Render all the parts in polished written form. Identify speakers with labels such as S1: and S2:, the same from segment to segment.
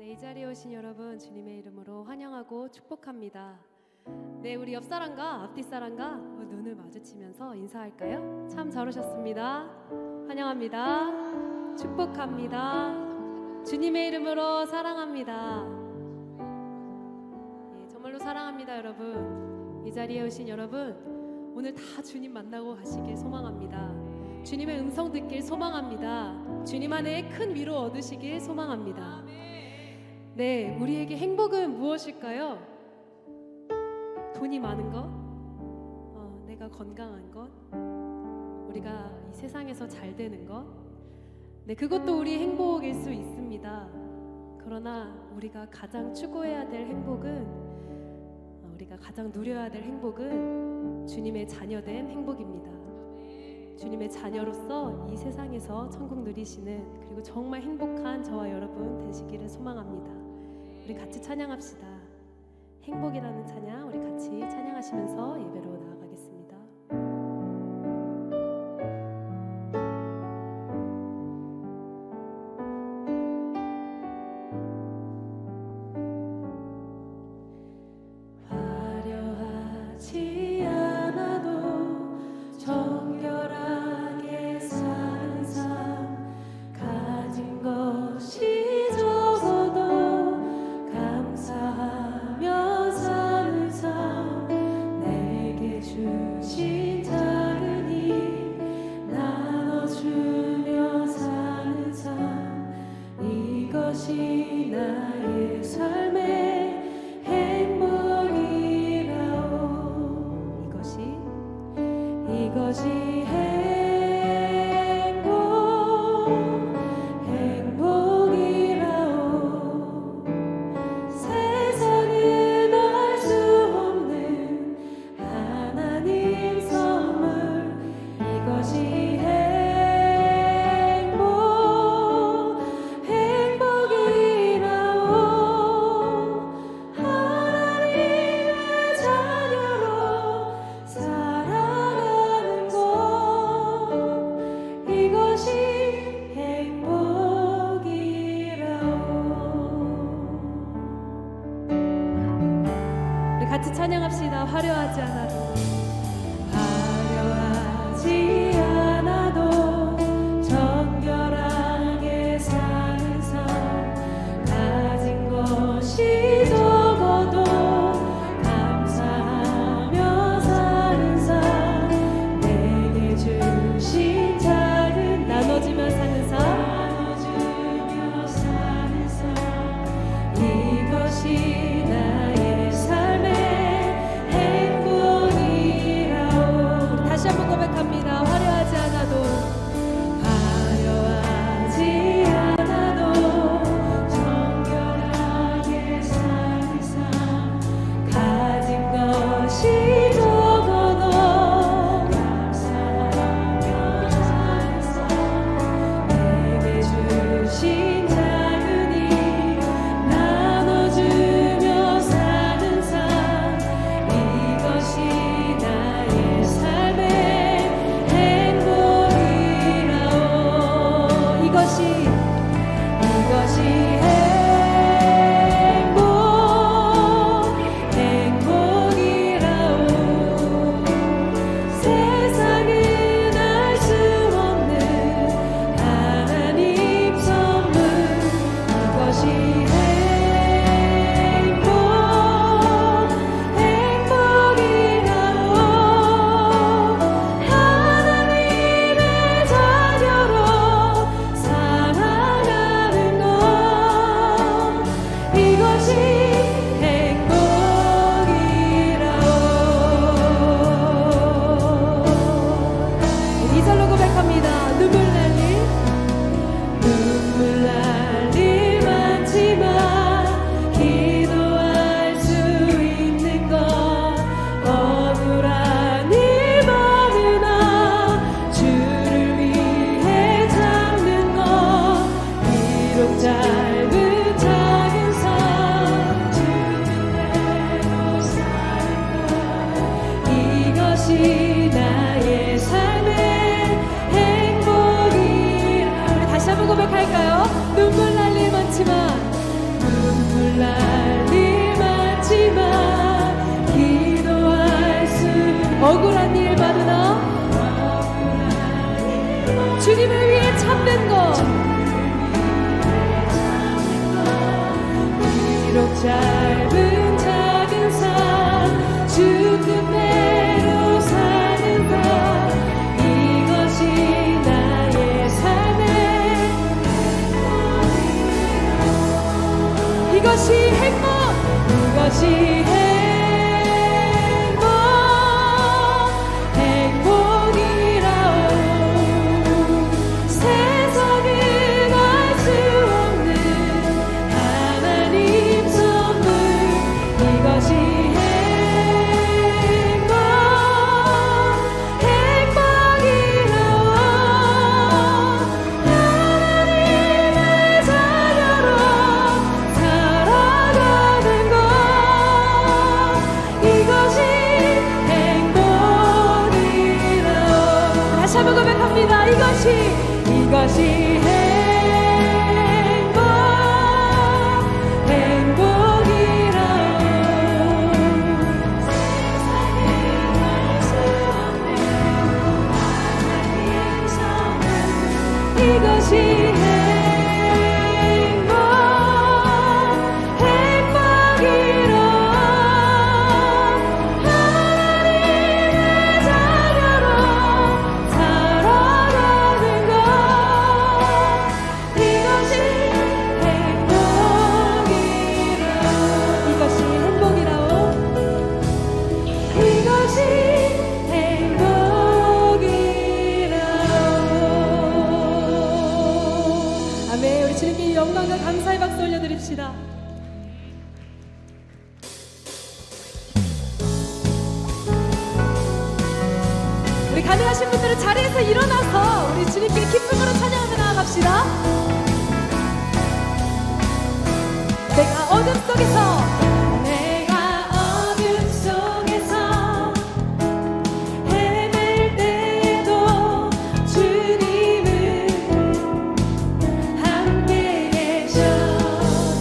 S1: 네, 이 자리에 오신 여러분 주님의 이름으로 환영하고 축복합니다. 네, 우리 옆사람과 앞뒤 사람과 눈을 마주치면서 인사할까요? 참 잘 오셨습니다. 환영합니다. 축복합니다. 주님의 이름으로 사랑합니다. 네, 정말로 사랑합니다. 여러분, 이 자리에 오신 여러분 오늘 다 주님 만나고 가시길 소망합니다. 주님의 음성 듣길 소망합니다. 주님 안에 큰 위로 얻으시길 소망합니다. 네, 우리에게 행복은 무엇일까요? 돈이 많은 것, 내가 건강한 것, 우리가 이 세상에서 잘 되는 것, 네, 그것도 우리 행복일 수 있습니다. 그러나 우리가 가장 추구해야 될 행복은, 우리가 가장 누려야 될 행복은 주님의 자녀된 행복입니다. 주님의 자녀로서 이 세상에서 천국 누리시는, 그리고 정말 행복한 저와 여러분 되시기를 소망합니다. 우리 같이 찬양합시다. 행복이라는 찬양 우리 같이 찬양하시면서 예배로 나아가겠습니다. 화려하지 않아도 정결하게 사는 삶, 가진 것이 적어도 감사하며 사는 삶, 내게 주신 작은 힘 나눠주며 사는 삶, 이것이 나의 삶의 행복이라오. 이것이 행복이라오. 세상은 알 수 없는 하나님 선물, 이것이 행복이라오. 하나님의 자녀로 살아가는 것, 이것이 행복이라오. 우리 같이 찬양합시다. 화려하지 않아도, 화려하지 않아도 정결하게 사는 삶, 가진 것이 적어도 감사하며 사는 삶, 내게 주신 작은 나눠주며 사는 삶, 이것이 나의 삶의 행복이라오. 다시 한번 고백합니다. 화려하지 않아도, 화려하지 않아도 정결하게 사는 삶, 가진 것이 적어도 감사하며 사는 삶, 내게 주신 작은 힘 나눠주며 사는 삶, 이것이 나의 삶의 행복이라오. 이것이 행복이라오. 세상은 알 수 없는 하나님 선물, 이것이 행복이라오. 하나님의 자녀로 살아가는 것, 이것이 행복이라오. 이 절로 고백합니다. 눈물 날 일 많지만 기도할 수 있는 것, 억울한 일 많으나 주를 위해 참는 것, 비록 짧은 작은 삶 주님대로 사는 것, 이것이 나의 삶의 행복이라. 우리 다시 한번 고백할까요? 눈물 날 일 많지만 날 일 많지만 기도할 수 억울한 일 많으나 주님을 위해 참는 것 비록 짧은 작은 삶 죽는 대로 사는 것 이것이 나의 삶의 이것이 행복 이것이 행복이라오 세상은 알 수 없는 하나님 선물 이것이 행복이라오 하나님의 자녀로 살아가는 것 이것이 행복이라오 다시 한번 고백합니다. 이것이 이것이 행복이라 하나님의 자녀로 살아가는 것 이것이 행복이라오 이것이 아멘. 우리 주님께 영광과 감사의 박수 올려드립시다. 우리 가능하신 분들은 자리에서 일어나서 우리 주님께 기쁨으로 찬양하며 나아갑시다. 내가 어둠 속에서 헤맬 때에도 주님은 함께 계셔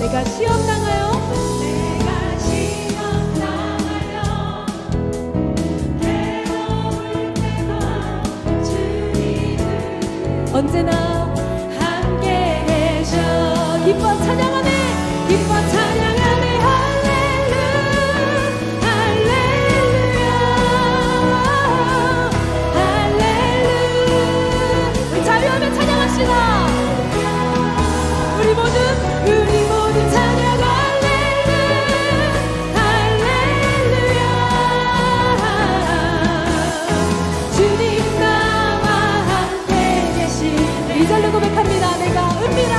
S1: 내가 시험 당하여 괴로울 때도 주님은 언제나 함께 계셔 기뻐 찬양하네 기뻐 찬양하네 할렐루야 할렐루야 우리 자유하며 찬양합시다. 우리 모두 찬양 할렐루야 주님 나와 함께 계신 이 절로 고백합니다. 내가 은밀한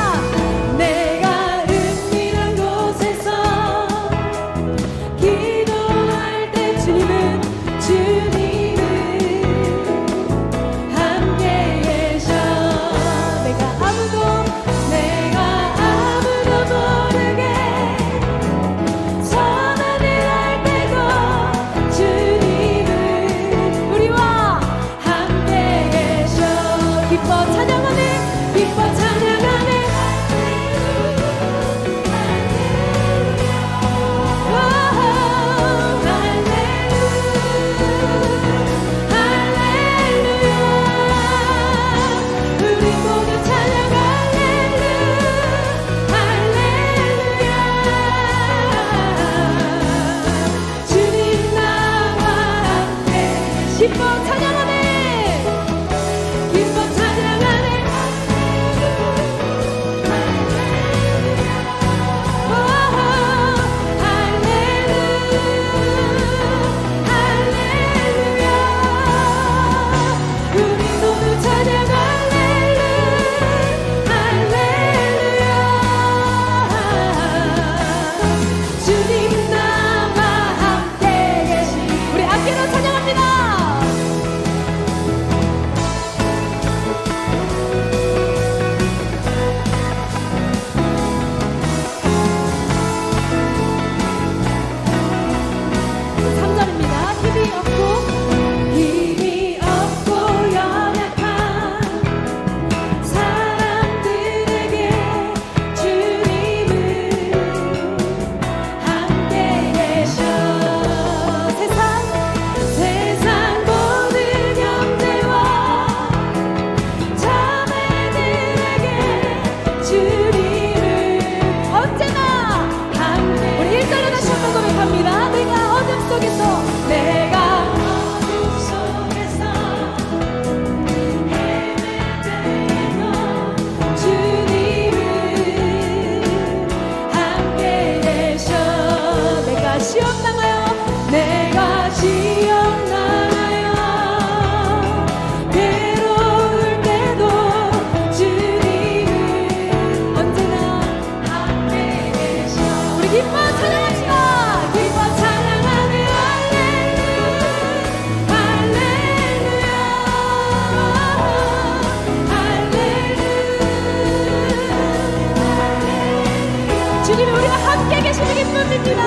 S1: 함께 계시는 기쁨입니다.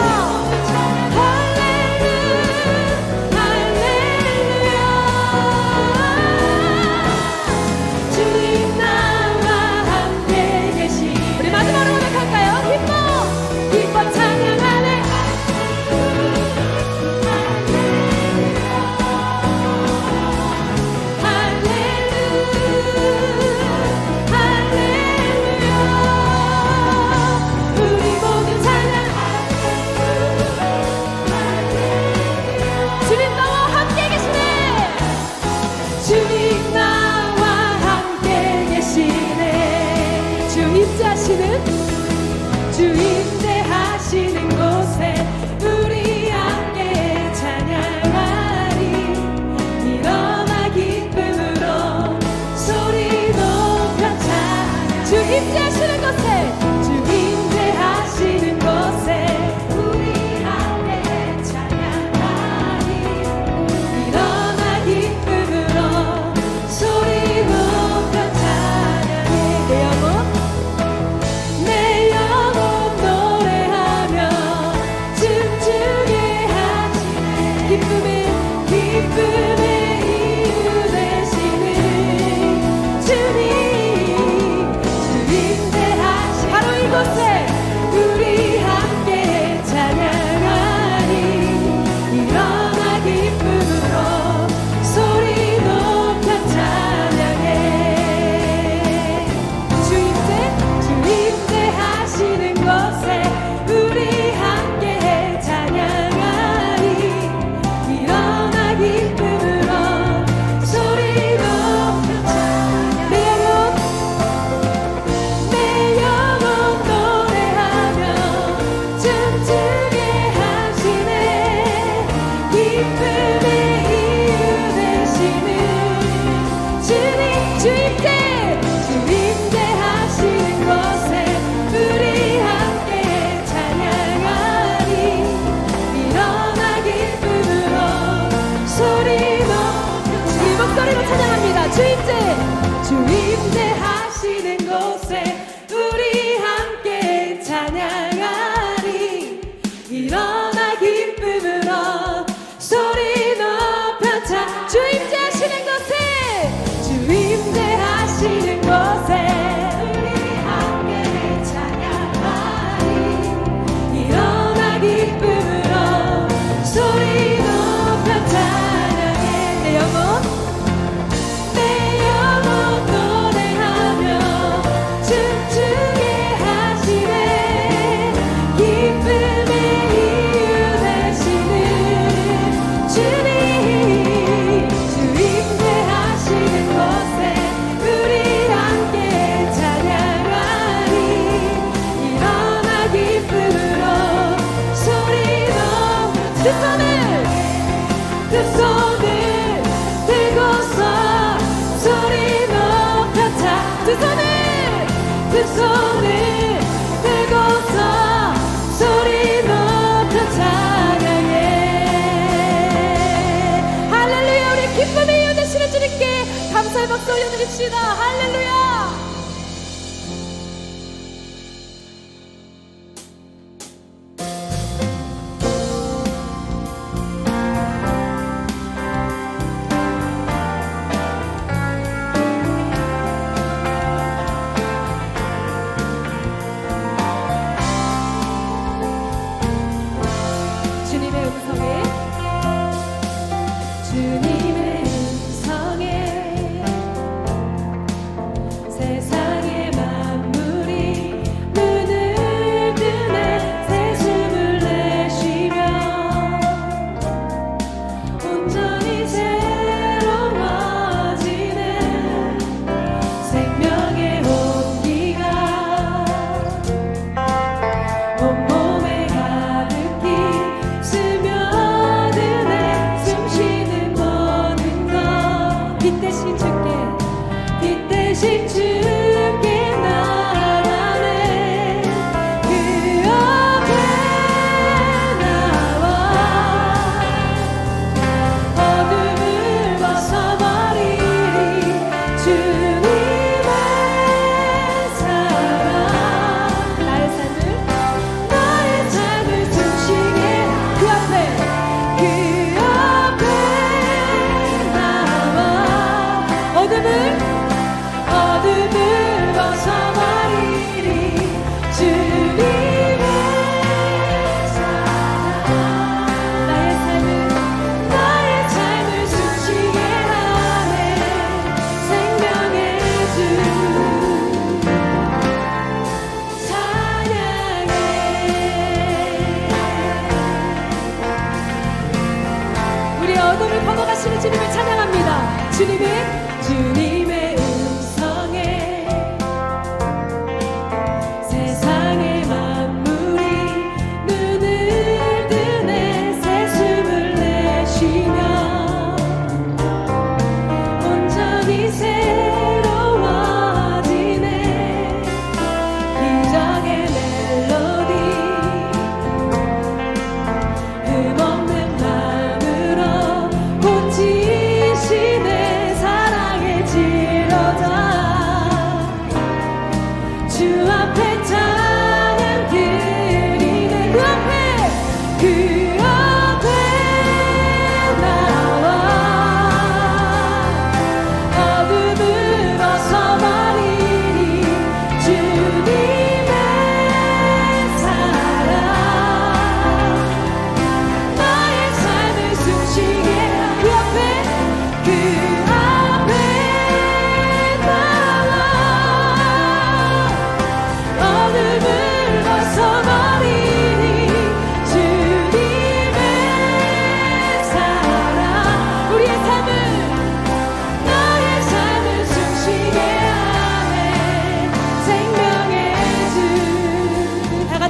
S1: 할렐루야 주님 나와 함께 계시. 우리 마지막으로 고백할까요? 기뻐 찬양하네. 할렐루야 우리 모두 찬양.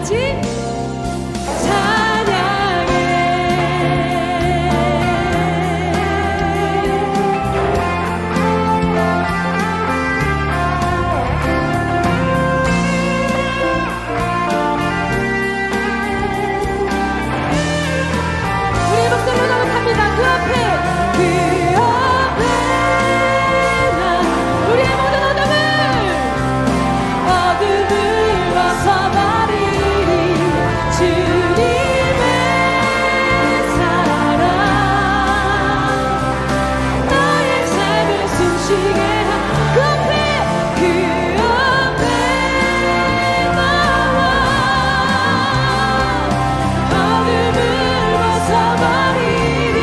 S1: 같이 찬양해. 우리의 목소리로 나갑니다. 그 앞에 나 우리의 모든 어둠을 벗어버리리 주님의 사랑 나의 삶을 숨쉬게 한 그 앞에 나와 어둠을 벗어버리리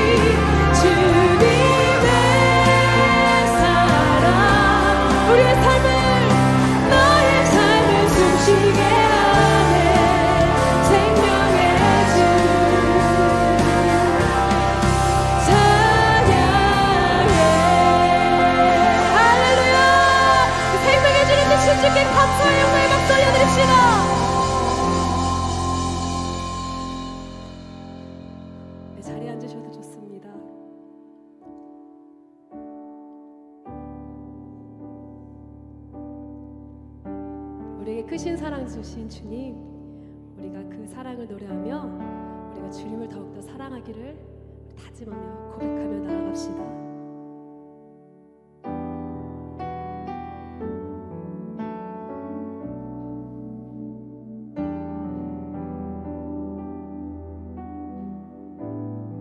S1: 주님의 사랑 우리의 삶을 너의 삶을 숨쉬게 하네 생명의 주 찬양해. 할렐루야. 생명의 주님 되신 주께 감사의 영광의 박수 올려드립시다. 네, 자리에 앉으셔도 좋습니다. 우리에게 크신 사랑 주신 주님, 우리가 그 사랑을 노래하며 우리가 주님을 더욱더 사랑하기를 다짐하며 고백하며 나아갑시다.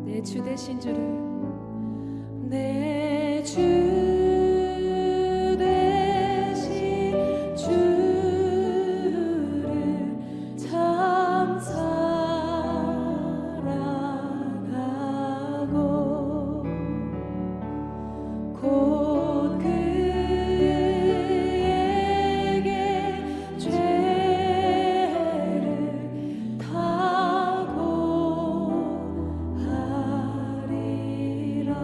S1: 내 주 되신 주를 내 주 되신 주를 참 사랑하고 곧 그에게 죄를 타고 하리라.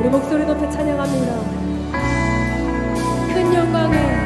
S1: 우리 목소리 높여 찬양합니다. 큰 영광을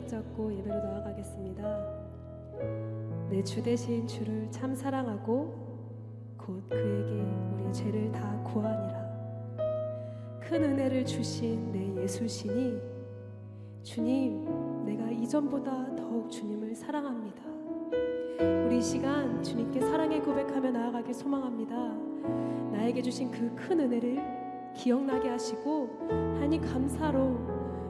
S2: 붙잡고 예배로 나아가겠습니다. 내 주 되신 주를 참 사랑하고 곧 그에게 우리의 죄를 다 고하니라. 큰 은혜를 주신 내 예수시니 주님, 내가 이전보다 더욱 주님을 사랑합니다. 우리 이 시간 주님께 사랑의 고백하며 나아가길 소망합니다. 나에게 주신 그 큰 은혜를 기억나게 하시고 하나님 감사로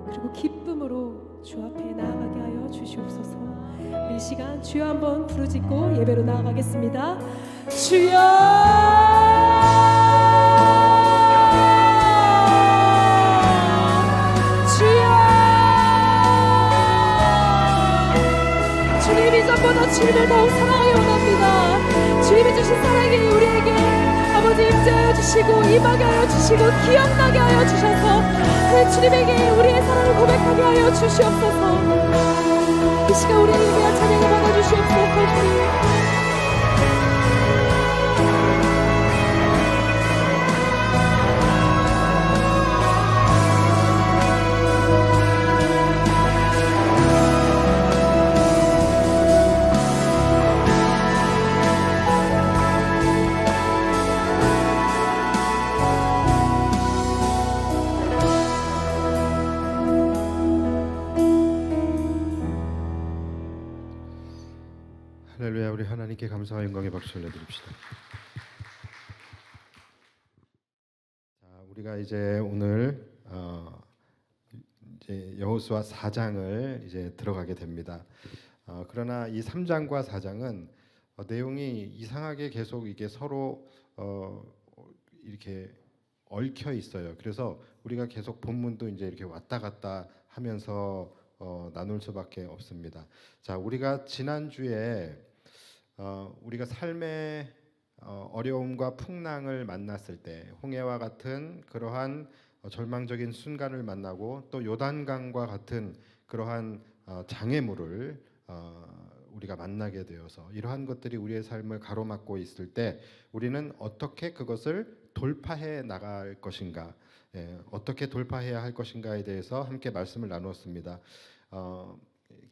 S2: 그리고 기쁨으로 주 앞에 나아가게 하여 주시옵소서. 이 시간 주여 한번 부르짖고 예배로 나아가겠습니다. 주여, 주여, 전보다 주님을 더욱 사랑하기 원합니다. 주님이 주신 사랑이 우리에게 아버지 임재하여 주시고 임하게 하여 주시고 기억나게 하여 주셔서 그 주님에게 우리의 사랑을 고백하게 하여 주시옵소서. 이 시간 우리에게 위한 찬양을 받아주시옵소서. 주님.
S3: 할렐루야. 우리 하나님께 감사와 영광의 박수 올려드립시다. 자, 우리가 이제 오늘 이제 여호수아 4장을 이제 들어가게 됩니다. 그러나 이 3장과 4장은 내용이 이상하게 계속 이게 서로 이렇게 얽혀 있어요. 그래서 우리가 계속 본문도 이제 이렇게 왔다 갔다 하면서 나눌 수밖에 없습니다. 자, 우리가 지난주에 우리가 삶의 어려움과 풍랑을 만났을 때 홍해와 같은 그러한 절망적인 순간을 만나고 또 요단강과 같은 그러한 장애물을 우리가 만나게 되어서 이러한 것들이 우리의 삶을 가로막고 있을 때 우리는 어떻게 그것을 돌파해 나갈 것인가, 어떻게 돌파해야 할 것인가에 대해서 함께 말씀을 나누었습니다.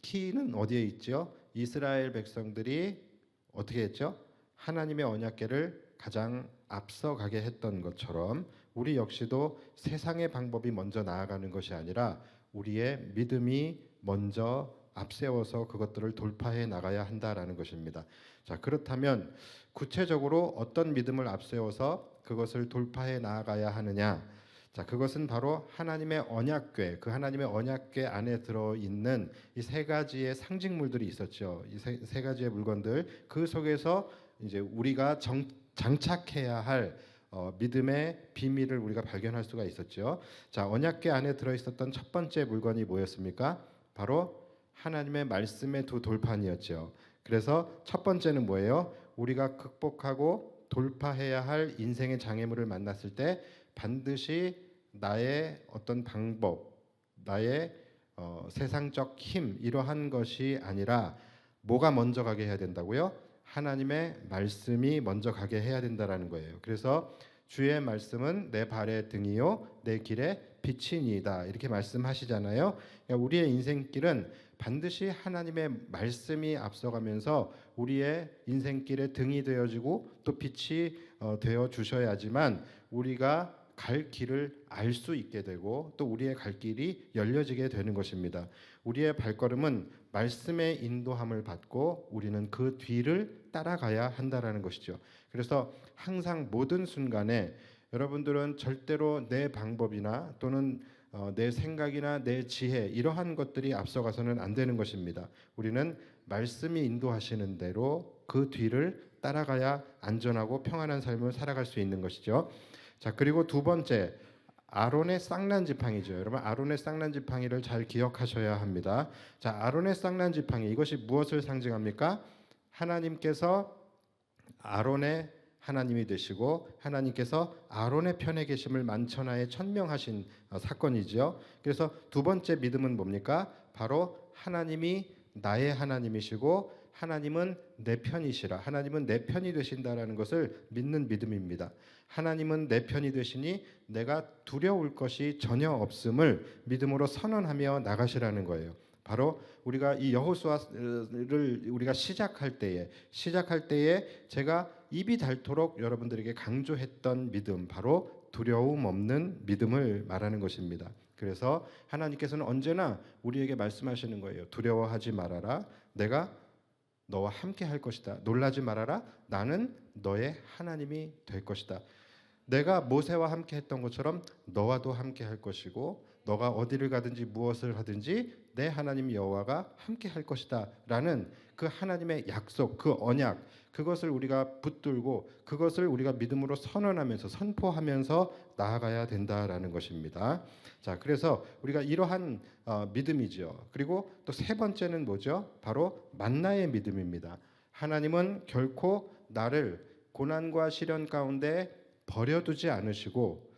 S3: 키는 어디에 있죠? 이스라엘 백성들이 어떻게 했죠? 하나님의 언약궤를 가장 앞서가게 했던 것처럼 우리 역시도 세상의 방법이 먼저 나아가는 것이 아니라 우리의 믿음이 먼저 앞세워서 그것들을 돌파해 나가야 한다라는 것입니다. 자, 그렇다면 구체적으로 어떤 믿음을 앞세워서 그것을 돌파해 나아가야 하느냐? 자, 그것은 바로 하나님의 언약궤, 그 하나님의 언약궤 안에 들어 있는 이 세 가지의 상징물들이 있었죠. 이 세 가지의 물건들, 그 속에서 이제 우리가 장착해야 할 믿음의 비밀을 우리가 발견할 수가 있었죠. 자, 언약궤 안에 들어 있었던 첫 번째 물건이 뭐였습니까? 바로 하나님의 말씀의 두 돌판이었죠. 그래서 첫 번째는 뭐예요? 우리가 극복하고 돌파해야 할 인생의 장애물을 만났을 때 반드시 나의 어떤 방법, 나의 세상적 힘 이러한 것이 아니라 뭐가 먼저 가게 해야 된다고요? 하나님의 말씀이 먼저 가게 해야 된다라는 거예요. 그래서 주의 말씀은 내 발의 등이요 내 길의 빛이니이다 이렇게 말씀하시잖아요. 그러니까 우리의 인생길은 반드시 하나님의 말씀이 앞서가면서 우리의 인생길의 등이 되어지고 또 빛이 되어 주셔야지만 우리가 갈 길을 알 수 있게 되고 또 우리의 갈 길이 열려지게 되는 것입니다. 우리의 발걸음은 말씀의 인도함을 받고 우리는 그 뒤를 따라가야 한다라는 것이죠. 그래서 항상 모든 순간에 여러분들은 절대로 내 방법이나 또는 내 생각이나 내 지혜 이러한 것들이 앞서가서는 안 되는 것입니다. 우리는 말씀이 인도하시는 대로 그 뒤를 따라가야 안전하고 평안한 삶을 살아갈 수 있는 것이죠. 자, 그리고 두 번째, 아론의 쌍난 지팡이죠. 여러분, 아론의 쌍난 지팡이를 잘 기억하셔야 합니다. 자, 아론의 쌍난 지팡이, 이것이 무엇을 상징합니까? 하나님께서 아론의 하나님이 되시고 하나님께서 아론의 편에 계심을 만천하에 천명하신 사건이죠. 그래서 두 번째 믿음은 뭡니까? 바로 하나님이 나의 하나님이시고 하나님은 내 편이시라. 하나님은 내 편이 되신다라는 것을 믿는 믿음입니다. 하나님은 내 편이 되시니 내가 두려울 것이 전혀 없음을 믿음으로 선언하며 나가시라는 거예요. 바로 우리가 이 여호수아를 우리가 시작할 때에 제가 입이 닳도록 여러분들에게 강조했던 믿음, 바로 두려움 없는 믿음을 말하는 것입니다. 그래서 하나님께서는 언제나 우리에게 말씀하시는 거예요. 두려워하지 말아라. 내가 너와 함께 할 것이다. 놀라지 말아라. 나는 너의 하나님이 될 것이다. 내가 모세와 함께 했던 것처럼 너와도 함께 할 것이고 너가 어디를 가든지 무엇을 하든지 내 하나님 여호와가 함께 할 것이다 라는 그 하나님의 약속, 그 언약, 그것을 우리가 붙들고 그것을 우리가 믿음으로 선언하면서 선포하면서 나아가야 된다라는 것입니다. 자, 그래서 우리가 이러한 믿음이죠. 그리고 또 세 번째는 뭐죠? 바로 만나의 믿음입니다. 하나님은 결코 나를 고난과 시련 가운데 버려두지 않으시고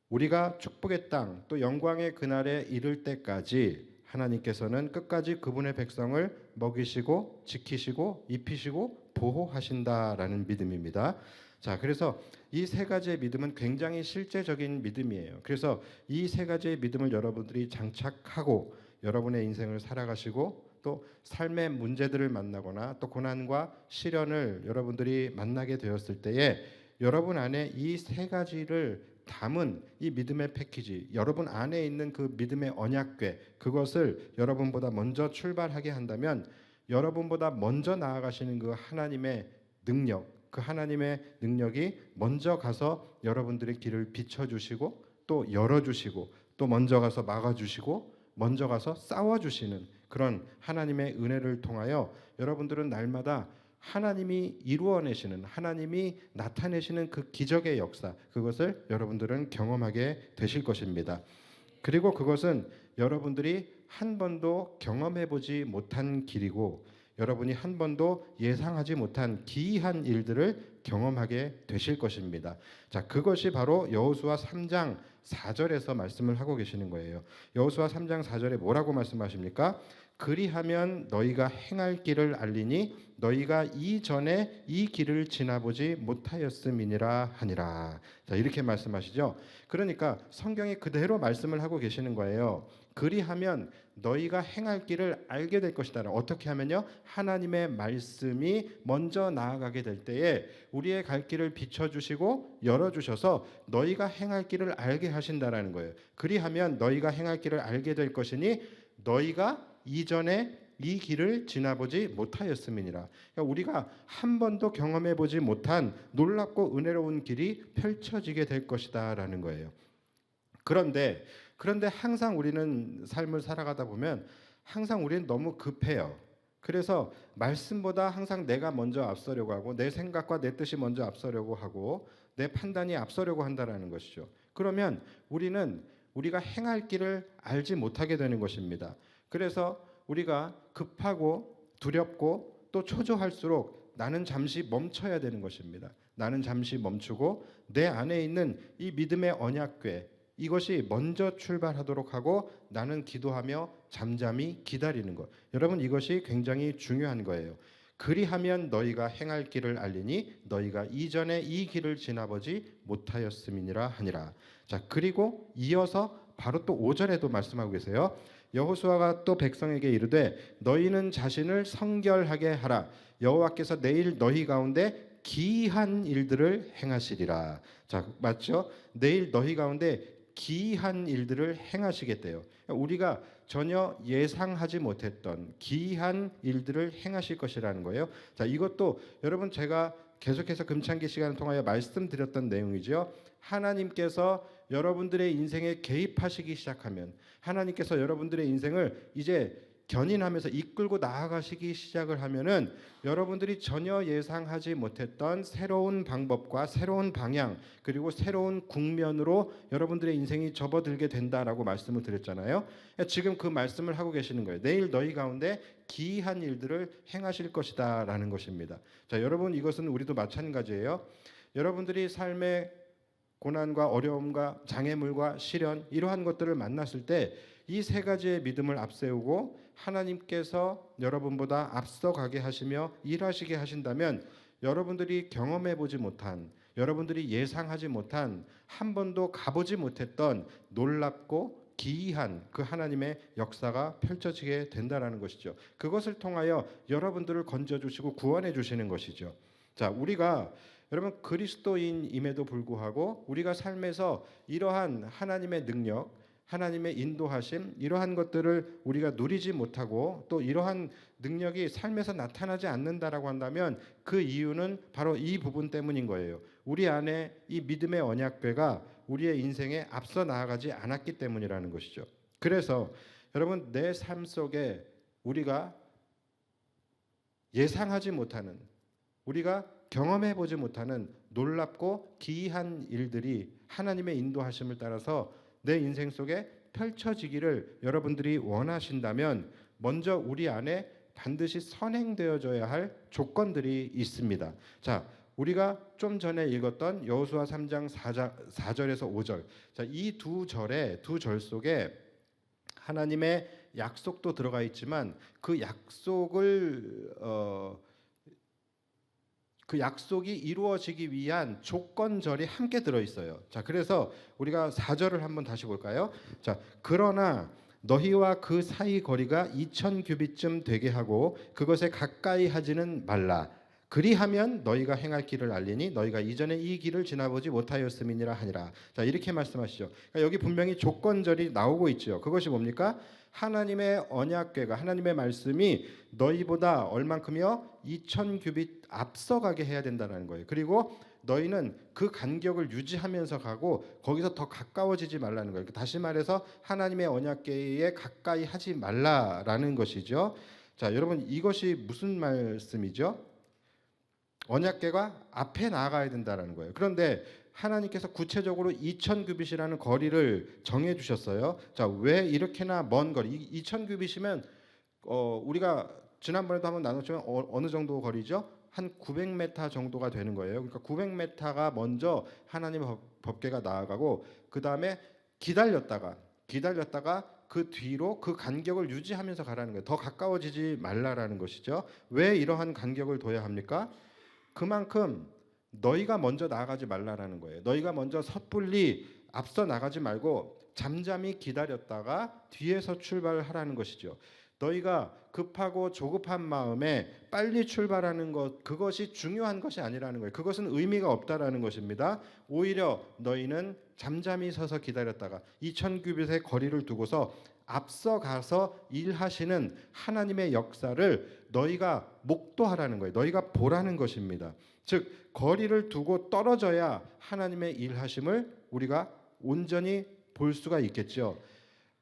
S3: 우리가 축복의 땅 또 영광의 그날에 이를 때까지 하나님께서는 끝까지 그분의 백성을 먹이시고 지키시고 입히시고 보호하신다라는 믿음입니다. 자, 그래서 이 세 가지의 믿음은 굉장히 실제적인 믿음이에요. 그래서 이 세 가지의 믿음을 여러분들이 장착하고 여러분의 인생을 살아가시고 또 삶의 문제들을 만나거나 또 고난과 시련을 여러분들이 만나게 되었을 때에 여러분 안에 이 세 가지를 담은 이 믿음의 패키지, 여러분 안에 있는 그 믿음의 언약궤, 그것을 여러분보다 먼저 출발하게 한다면 여러분보다 먼저 나아가시는 그 하나님의 능력, 그 하나님의 능력이 먼저 가서 여러분들의 길을 비춰주시고 또 열어주시고 또 먼저 가서 막아주시고 먼저 가서 싸워주시는 그런 하나님의 은혜를 통하여 여러분들은 날마다 하나님이 이루어내시는, 하나님이 나타내시는 그 기적의 역사, 그것을 여러분들은 경험하게 되실 것입니다. 그리고 그것은 여러분들이 한 번도 경험해보지 못한 길이고 여러분이 한 번도 예상하지 못한 기이한 일들을 경험하게 되실 것입니다. 자, 그것이 바로 여호수아 3장 4절에서 말씀을 하고 계시는 거예요. 여호수아 3장 4절에 뭐라고 말씀하십니까? 그리하면 너희가 행할 길을 알리니 너희가 이전에 이 길을 지나보지 못하였음이니라 하니라. 자, 이렇게 말씀하시죠. 그러니까 성경이 그대로 말씀을 하고 계시는 거예요. 그리하면 너희가 행할 길을 알게 될 것이다. 어떻게 하면요? 하나님의 말씀이 먼저 나아가게 될 때에 우리의 갈 길을 비춰주시고 열어주셔서 너희가 행할 길을 알게 하신다라는 거예요. 그리하면 너희가 행할 길을 알게 될 것이니 너희가 이전에 이 길을 지나보지 못하였음이니라. 그러니까 우리가 한 번도 경험해보지 못한 놀랍고 은혜로운 길이 펼쳐지게 될 것이다라는 거예요. 그런데 항상 우리는 삶을 살아가다 보면 항상 우리는 너무 급해요. 그래서 말씀보다 항상 내가 먼저 앞서려고 하고 내 생각과 내 뜻이 먼저 앞서려고 하고 내 판단이 앞서려고 한다라는 것이죠. 그러면 우리가 행할 길을 알지 못하게 되는 것입니다. 그래서 우리가 급하고 두렵고 또 초조할수록 나는 잠시 멈춰야 되는 것입니다. 나는 잠시 멈추고 내 안에 있는 이 믿음의 언약궤, 이것이 먼저 출발하도록 하고 나는 기도하며 잠잠히 기다리는 것. 여러분, 이것이 굉장히 중요한 거예요. 그리하면 너희가 행할 길을 알리니 너희가 이전에 이 길을 지나보지 못하였음이니라 하니라. 자, 그리고 이어서 바로 또 5절에도 말씀하고 계세요. 여호수아가 또 백성에게 이르되 너희는 자신을 성결하게 하라. 여호와께서 내일 너희 가운데 기이한 일들을 행하시리라. 자, 맞죠? 내일 너희 가운데 기이한 일들을 행하시겠대요. 우리가 전혀 예상하지 못했던 기이한 일들을 행하실 것이라는 거예요. 자, 이것도 여러분 제가 계속해서 금창기 시간을 통하여 말씀드렸던 내용이죠. 하나님께서 여러분들의 인생에 개입하시기 시작하면 하나님께서 여러분들의 인생을 이제 견인하면서 이끌고 나아가시기 시작을 하면은 여러분들이 전혀 예상하지 못했던 새로운 방법과 새로운 방향 그리고 새로운 국면으로 여러분들의 인생이 접어들게 된다라고 말씀을 드렸잖아요. 지금 그 말씀을 하고 계시는 거예요. 내일 너희 가운데 기이한 일들을 행하실 것이다라는 것입니다. 자, 여러분, 이것은 우리도 마찬가지예요. 여러분들이 삶의 고난과 어려움과 장애물과 시련 이러한 것들을 만났을 때 이 세 가지의 믿음을 앞세우고 하나님께서 여러분보다 앞서가게 하시며 일하시게 하신다면 여러분들이 경험해보지 못한, 여러분들이 예상하지 못한, 한 번도 가보지 못했던 놀랍고 기이한 그 하나님의 역사가 펼쳐지게 된다라는 것이죠. 그것을 통하여 여러분들을 건져주시고 구원해 주시는 것이죠. 자, 우리가 여러분 그리스도인임에도 불구하고 우리가 삶에서 이러한 하나님의 능력, 하나님의 인도하심, 이러한 것들을 우리가 누리지 못하고 또 이러한 능력이 삶에서 나타나지 않는다라고 한다면 그 이유는 바로 이 부분 때문인 거예요. 우리 안에 이 믿음의 언약궤가 우리의 인생에 앞서 나아가지 않았기 때문이라는 것이죠. 그래서 여러분 내 삶 속에 우리가 예상하지 못하는, 우리가 경험해 보지 못하는 놀랍고 기이한 일들이 하나님의 인도하심을 따라서 내 인생 속에 펼쳐지기를 여러분들이 원하신다면 먼저 우리 안에 반드시 선행되어져야 할 조건들이 있습니다. 자, 우리가 좀 전에 읽었던 여호수아 3장 4절에서 5절. 자, 이 두 절 속에 하나님의 약속도 들어가 있지만 그 약속이 이루어지기 위한 조건절이 함께 들어 있어요. 자, 그래서 우리가 4절을 한번 다시 볼까요? 자, 그러나 너희와 그 사이 거리가 2000규빗쯤 되게 하고 그것에 가까이 하지는 말라. 그리하면 너희가 행할 길을 알리니 너희가 이전에 이 길을 지나보지 못하였음이니라 하니라. 자, 이렇게 말씀하시죠. 그러니까 여기 분명히 조건절이 나오고 있죠. 그것이 뭡니까? 하나님의 언약궤가, 하나님의 말씀이 너희보다 얼만큼이요? 2000규빗 앞서가게 해야 된다는 거예요. 그리고 너희는 그 간격을 유지하면서 가고 거기서 더 가까워지지 말라는 거예요. 다시 말해서 하나님의 언약궤에 가까이 하지 말라라는 것이죠. 자, 여러분 이것이 무슨 말씀이죠? 언약궤가 앞에 나아가야 된다는 거예요. 그런데 하나님께서 구체적으로 2000규빗이라는 거리를 정해 주셨어요. 자, 왜 이렇게나 먼 거리? 2000규빗이면 우리가 지난번에도 한번 나눴지만 어느 정도 거리죠? 한 900m 정도가 되는 거예요. 그러니까 900m가 먼저 하나님의 법궤가 나아가고 그 다음에 기다렸다가 그 뒤로 그 간격을 유지하면서 가라는 거예요. 더 가까워지지 말라라는 것이죠. 왜 이러한 간격을 둬야 합니까? 그만큼 너희가 먼저 나아가지 말라라는 거예요. 너희가 먼저 섣불리 앞서 나가지 말고 잠잠히 기다렸다가 뒤에서 출발하라는 것이죠. 너희가 급하고 조급한 마음에 빨리 출발하는 것, 그것이 중요한 것이 아니라는 거예요. 그것은 의미가 없다라는 것입니다. 오히려 너희는 잠잠히 서서 기다렸다가 2000규빗의 거리를 두고서 앞서 가서 일하시는 하나님의 역사를 너희가 목도하라는 거예요. 너희가 보라는 것입니다. 즉 거리를 두고 떨어져야 하나님의 일하심을 우리가 온전히 볼 수가 있겠죠.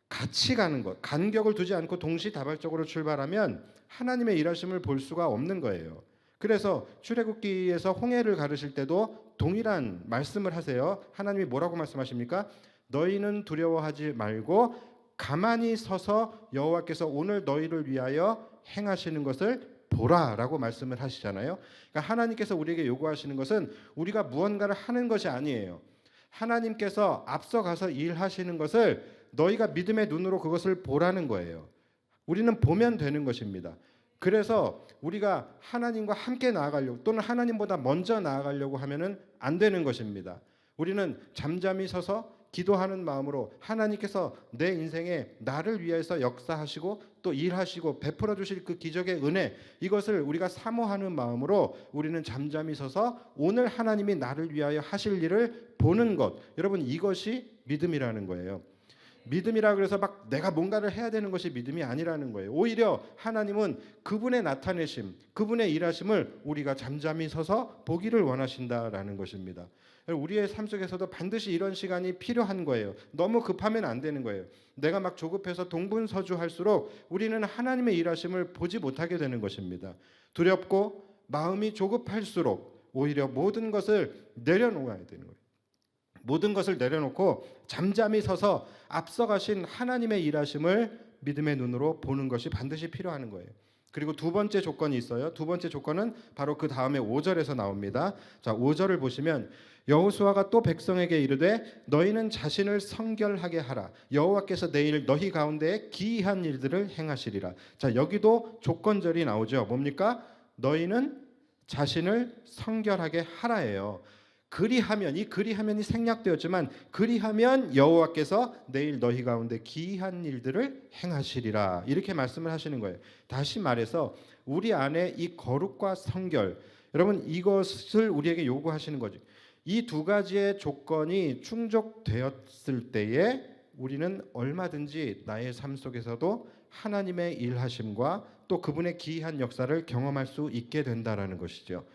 S3: 같이 가는 것, 간격을 두지 않고 동시다발적으로 출발하면 하나님의 일하심을 볼 수가 없는 거예요. 그래서 출애굽기에서 홍해를 가르실 때도 동일한 말씀을 하세요. 하나님이 뭐라고 말씀하십니까? 너희는 두려워하지 말고 가만히 서서 여호와께서 오늘 너희를 위하여 행하시는 것을 보라라고 말씀을 하시잖아요. 그러니까 하나님께서 우리에게 요구하시는 것은 우리가 무언가를 하는 것이 아니에요. 하나님께서 앞서가서 일하시는 것을 너희가 믿음의 눈으로 그것을 보라는 거예요. 우리는 보면 되는 것입니다. 그래서 우리가 하나님과 함께 나아가려고 또는 하나님보다 먼저 나아가려고 하면은 안 되는 것입니다. 우리는 잠잠히 서서 기도하는 마음으로 하나님께서 내 인생에 나를 위해서 역사하시고 또 일하시고 베풀어 주실 그 기적의 은혜, 이것을 우리가 사모하는 마음으로 우리는 잠잠히 서서 오늘 하나님이 나를 위하여 하실 일을 보는 것, 여러분 이것이 믿음이라는 거예요. 믿음이라 그래서 막 내가 뭔가를 해야 되는 것이 믿음이 아니라는 거예요. 오히려 하나님은 그분의 나타내심, 그분의 일하심을 우리가 잠잠히 서서 보기를 원하신다라는 것입니다. 우리의 삶 속에서도 반드시 이런 시간이 필요한 거예요. 너무 급하면 안 되는 거예요. 내가 막 조급해서 동분서주할수록 우리는 하나님의 일하심을 보지 못하게 되는 것입니다. 두렵고 마음이 조급할수록 오히려 모든 것을 내려놓아야 되는 거예요. 모든 것을 내려놓고 잠잠히 서서 앞서가신 하나님의 일하심을 믿음의 눈으로 보는 것이 반드시 필요한 거예요. 그리고 두 번째 조건이 있어요. 두 번째 조건은 바로 그 다음에 5절에서 나옵니다. 자, 5절을 보시면 여호수아가 또 백성에게 이르되 너희는 자신을 성결하게 하라. 여호와께서 내일 너희 가운데에 기이한 일들을 행하시리라. 자, 여기도 조건절이 나오죠. 뭡니까? 너희는 자신을 성결하게 하라예요. 그리하면, 이 그리하면이 생략되었지만 그리하면 여호와께서 내일 너희 가운데 기이한 일들을 행하시리라, 이렇게 말씀을 하시는 거예요. 다시 말해서 우리 안에 이 거룩과 성결, 여러분 이것을 우리에게 요구하시는 거죠. 이 두 가지의 조건이 충족되었을 때에 우리는 얼마든지 나의 삶 속에서도 하나님의 일하심과 또 그분의 기이한 역사를 경험할 수 있게 된다라는 것이죠.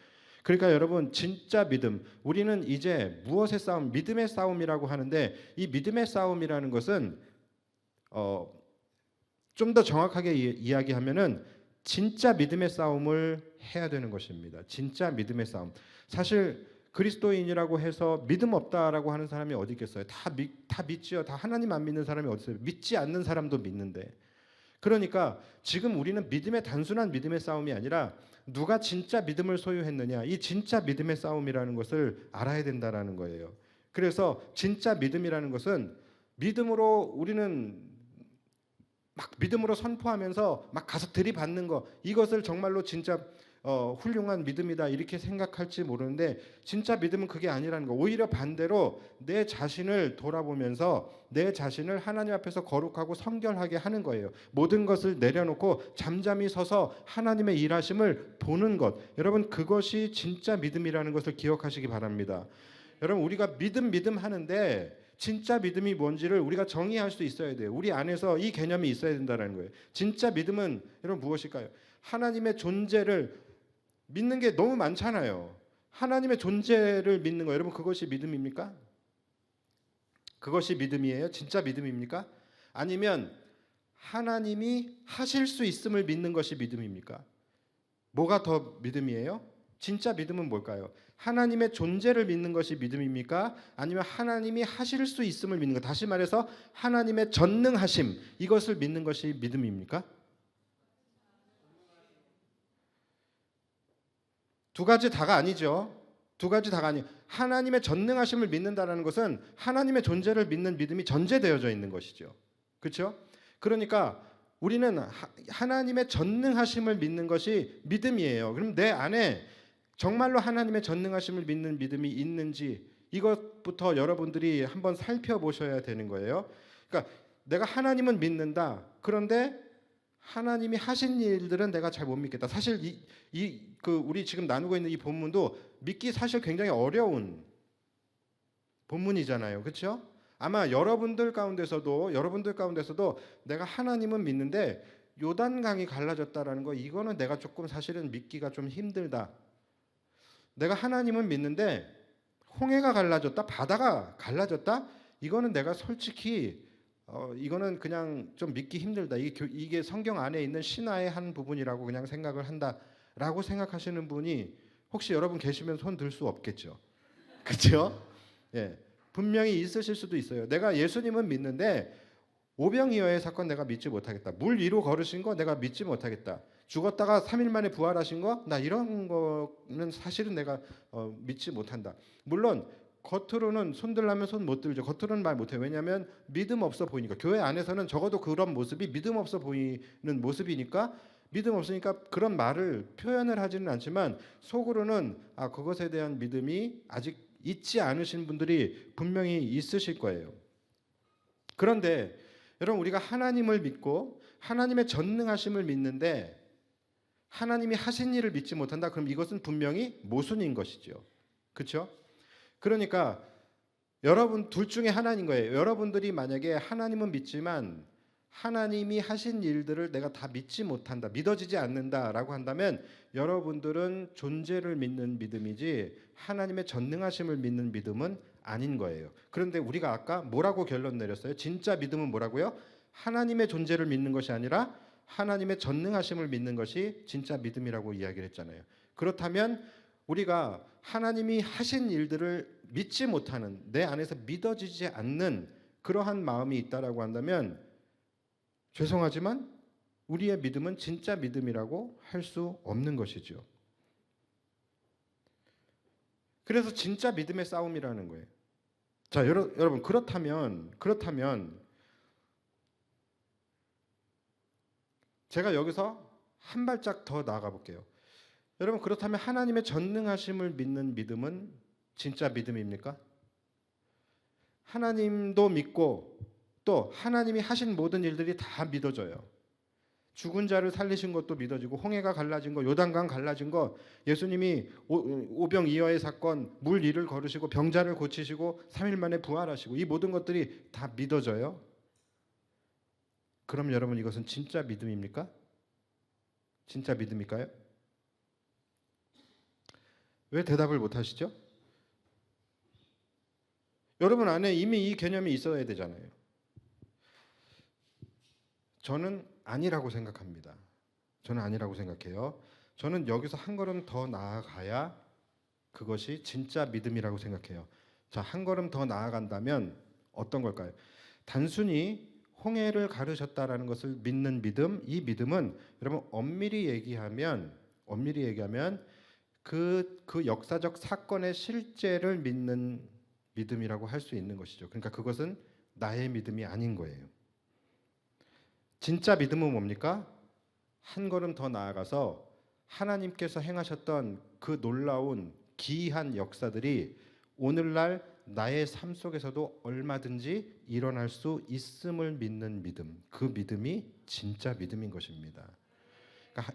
S3: 그러니까 여러분 진짜 믿음, 우리는 이제 무엇의 싸움? 믿음의 싸움이라고 하는데 이 믿음의 싸움이라는 것은 좀 더 정확하게 이야기하면은 진짜 믿음의 싸움을 해야 되는 것입니다. 진짜 믿음의 싸움. 사실 그리스도인이라고 해서 믿음 없다라고 하는 사람이 어디 있겠어요? 다 믿지요. 다 하나님 안 믿는 사람이 어디 있어요? 믿지 않는 사람도 믿는데. 그러니까 지금 우리는 믿음의 단순한 믿음의 싸움이 아니라 누가 진짜 믿음을 소유했느냐, 이 진짜 믿음의 싸움이라는 것을 알아야 된다라는 거예요. 그래서 진짜 믿음이라는 것은 믿음으로 우리는 막 믿음으로 선포하면서 막 가서 들이받는 거, 이것을 정말로 진짜 훌륭한 믿음이다 이렇게 생각할지 모르는데, 진짜 믿음은 그게 아니라는 거. 오히려 반대로 내 자신을 돌아보면서 내 자신을 하나님 앞에서 거룩하고 성결하게 하는 거예요. 모든 것을 내려놓고 잠잠히 서서 하나님의 일하심을 보는 것, 여러분 그것이 진짜 믿음이라는 것을 기억하시기 바랍니다. 여러분 우리가 믿음 하는데 진짜 믿음이 뭔지를 우리가 정의할 수 있어야 돼요. 우리 안에서 이 개념이 있어야 된다는 거예요. 진짜 믿음은 여러분 무엇일까요? 하나님의 존재를 믿는 게 너무 많잖아요. 하나님의 존재를 믿는 거, 여러분 그것이 믿음입니까? 그것이 믿음이에요? 진짜 믿음입니까? 아니면 하나님이 하실 수 있음을 믿는 것이 믿음입니까? 뭐가 더 믿음이에요? 진짜 믿음은 뭘까요? 하나님의 존재를 믿는 것이 믿음입니까? 아니면 하나님이 하실 수 있음을 믿는 것, 다시 말해서 하나님의 전능하심, 이것을 믿는 것이 믿음입니까? 두 가지 다가 아니죠. 두 가지 다가 아니. 하나님의 전능하심을 믿는다라는 것은 하나님의 존재를 믿는 믿음이 전제되어져 있는 것이죠. 그렇죠? 그러니까 우리는 하나님의 전능하심을 믿는 것이 믿음이에요. 그럼 내 안에 정말로 하나님의 전능하심을 믿는 믿음이 있는지, 이것부터 여러분들이 한번 살펴보셔야 되는 거예요. 그러니까 내가 하나님은 믿는다. 그런데 하나님이 하신 일들은 내가 잘 못 믿겠다. 사실 우리 지금 나누고 있는 이 본문도 믿기 사실 굉장히 어려운 본문이잖아요. 그렇죠? 아마 여러분들 가운데서도 내가 하나님은 믿는데 요단강이 갈라졌다라는 거, 이거는 내가 조금 사실은 믿기가 좀 힘들다. 내가 하나님은 믿는데 홍해가 갈라졌다, 바다가 갈라졌다, 이거는 내가 솔직히 이거는 그냥 좀 믿기 힘들다. 이게 성경 안에 있는 신화의 한 부분이라고 그냥 생각을 한다라고 생각하시는 분이 혹시 여러분 계시면 손 들 수 없겠죠. 그렇죠? 예, 분명히 있으실 수도 있어요. 내가 예수님은 믿는데 오병이어의 사건 내가 믿지 못하겠다. 물 위로 걸으신 거 내가 믿지 못하겠다. 죽었다가 3일 만에 부활하신 거, 나 이런 거는 사실은 내가 믿지 못한다. 물론 겉으로는 손 들라면 손 못 들죠. 겉으로는 말 못해요. 왜냐하면 믿음 없어 보이니까. 교회 안에서는 적어도 그런 모습이 믿음 없어 보이는 모습이니까, 믿음 없으니까 그런 말을 표현을 하지는 않지만 속으로는 그것에 대한 믿음이 아직 있지 않으신 분들이 분명히 있으실 거예요. 그런데 여러분 우리가 하나님을 믿고 하나님의 전능하심을 믿는데 하나님이 하신 일을 믿지 못한다. 그럼 이것은 분명히 모순인 것이죠. 그렇죠? 그러니까 여러분 둘 중에 하나인 거예요. 여러분들이 만약에 하나님은 믿지만 하나님이 하신 일들을 내가 다 믿지 못한다, 믿어지지 않는다라고 한다면 여러분들은 존재를 믿는 믿음이지 하나님의 전능하심을 믿는 믿음은 아닌 거예요. 그런데 우리가 아까 뭐라고 결론 내렸어요? 진짜 믿음은 뭐라고요? 하나님의 존재를 믿는 것이 아니라 하나님의 전능하심을 믿는 것이 진짜 믿음이라고 이야기를 했잖아요. 그렇다면 우리가 하나님이 하신 일들을 믿지 못하는, 내 안에서 믿어지지 않는 그러한 마음이 있다라고 한다면 죄송하지만 우리의 믿음은 진짜 믿음이라고 할 수 없는 것이죠. 그래서 진짜 믿음의 싸움이라는 거예요. 자, 여러분 그렇다면 제가 여기서 한 발짝 더 나아가 볼게요. 여러분 그렇다면 하나님의 전능하심을 믿는 믿음은 진짜 믿음입니까? 하나님도 믿고 또 하나님이 하신 모든 일들이 다 믿어져요. 죽은 자를 살리신 것도 믿어지고, 홍해가 갈라진 거, 요단강 갈라진 거, 예수님이 오병이어의 사건, 물 위를 걸으시고 병자를 고치시고 3일 만에 부활하시고, 이 모든 것들이 다 믿어져요. 그럼 여러분 이것은 진짜 믿음입니까? 진짜 믿음일까요? 왜 대답을 못 하시죠? 여러분 안에 이미 이 개념이 있어야 되잖아요. 저는 아니라고 생각합니다. 저는 아니라고 생각해요. 저는 여기서 한 걸음 더 나아가야 그것이 진짜 믿음이라고 생각해요. 자, 한 걸음 더 나아간다면 어떤 걸까요? 단순히 홍해를 가르셨다라는 것을 믿는 믿음, 이 믿음은 여러분 엄밀히 얘기하면 그 역사적 사건의 실제를 믿는 믿음이라고 할 수 있는 것이죠. 그러니까 그것은 나의 믿음이 아닌 거예요. 진짜 믿음은 뭡니까? 한 걸음 더 나아가서 하나님께서 행하셨던 그 놀라운 기이한 역사들이 오늘날 나의 삶 속에서도 얼마든지 일어날 수 있음을 믿는 믿음, 그 믿음이 진짜 믿음인 것입니다. 그러니까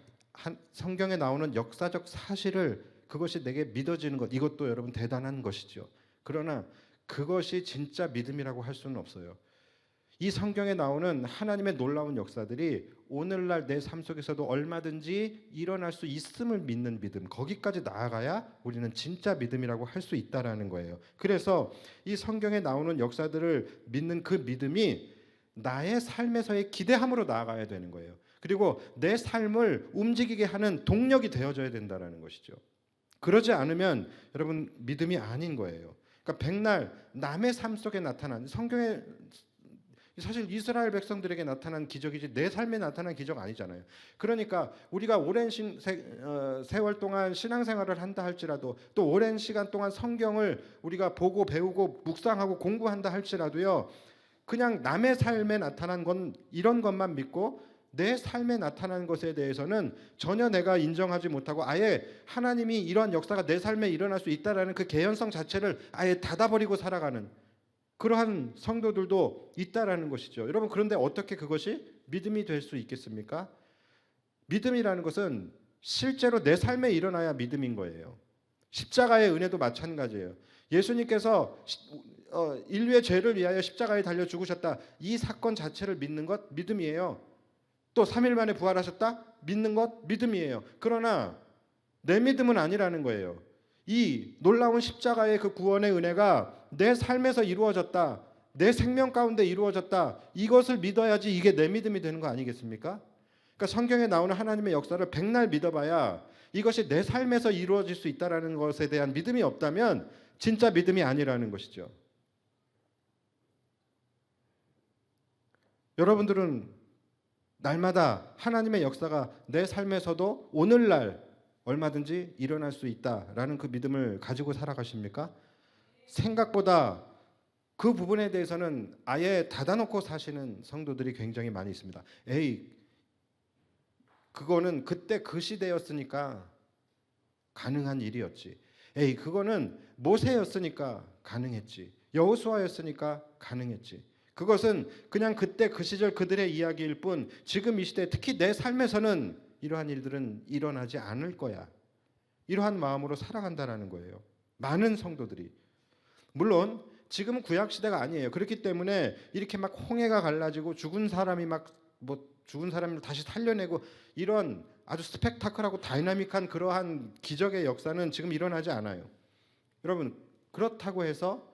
S3: 성경에 나오는 역사적 사실을 그것이 내게 믿어지는 것, 이것도 여러분 대단한 것이죠. 그러나 그것이 진짜 믿음이라고 할 수는 없어요. 이 성경에 나오는 하나님의 놀라운 역사들이 오늘날 내 삶 속에서도 얼마든지 일어날 수 있음을 믿는 믿음, 거기까지 나아가야 우리는 진짜 믿음이라고 할 수 있다라는 거예요. 그래서 이 성경에 나오는 역사들을 믿는 그 믿음이 나의 삶에서의 기대함으로 나아가야 되는 거예요. 그리고 내 삶을 움직이게 하는 동력이 되어져야 된다라는 것이죠. 그러지 않으면 여러분 믿음이 아닌 거예요. 그러니까 백날 남의 삶 속에 나타난, 성경에 사실 이스라엘 백성들에게 나타난 기적이지 내 삶에 나타난 기적 아니잖아요. 그러니까 우리가 오랜 세월 동안 신앙생활을 한다 할지라도, 또 오랜 시간 동안 성경을 우리가 보고 배우고 묵상하고 공부한다 할지라도요, 그냥 남의 삶에 나타난 건 이런 것만 믿고 내 삶에 나타난 것에 대해서는 전혀 내가 인정하지 못하고 아예 하나님이 이런 역사가 내 삶에 일어날 수 있다라는 그 개연성 자체를 아예 닫아버리고 살아가는 그러한 성도들도 있다라는 것이죠. 여러분, 그런데 어떻게 그것이 믿음이 될 수 있겠습니까? 믿음이라는 것은 실제로 내 삶에 일어나야 믿음인 거예요. 십자가의 은혜도 마찬가지예요. 예수님께서 인류의 죄를 위하여 십자가에 달려 죽으셨다. 이 사건 자체를 믿는 것 믿음이에요. 또 3일 만에 부활하셨다? 믿는 것 믿음이에요. 그러나 내 믿음은 아니라는 거예요. 이 놀라운 십자가의 그 구원의 은혜가 내 삶에서 이루어졌다. 내 생명 가운데 이루어졌다. 이것을 믿어야지 이게 내 믿음이 되는 거 아니겠습니까? 그러니까 성경에 나오는 하나님의 역사를 백날 믿어봐야 이것이 내 삶에서 이루어질 수 있다는 것에 대한 믿음이 없다면 진짜 믿음이 아니라는 것이죠. 여러분들은 날마다 하나님의 역사가 내 삶에서도 오늘날 얼마든지 일어날 수 있다라는 그 믿음을 가지고 살아가십니까? 생각보다 그 부분에 대해서는 아예 닫아놓고 사시는 성도들이 굉장히 많이 있습니다. 에이, 그거는 그때 그 시대였으니까 가능한 일이었지. 에이, 그거는 모세였으니까 가능했지. 여호수아였으니까 가능했지. 그것은 그냥 그때 그 시절 그들의 이야기일 뿐 지금 이 시대 특히 내 삶에서는 이러한 일들은 일어나지 않을 거야. 이러한 마음으로 살아간다는 거예요. 많은 성도들이. 물론 지금은 구약 시대가 아니에요. 그렇기 때문에 이렇게 막 홍해가 갈라지고 죽은 사람이 죽은 사람을 다시 살려내고 이런 아주 스펙타클하고 다이나믹한 그러한 기적의 역사는 지금 일어나지 않아요. 여러분, 그렇다고 해서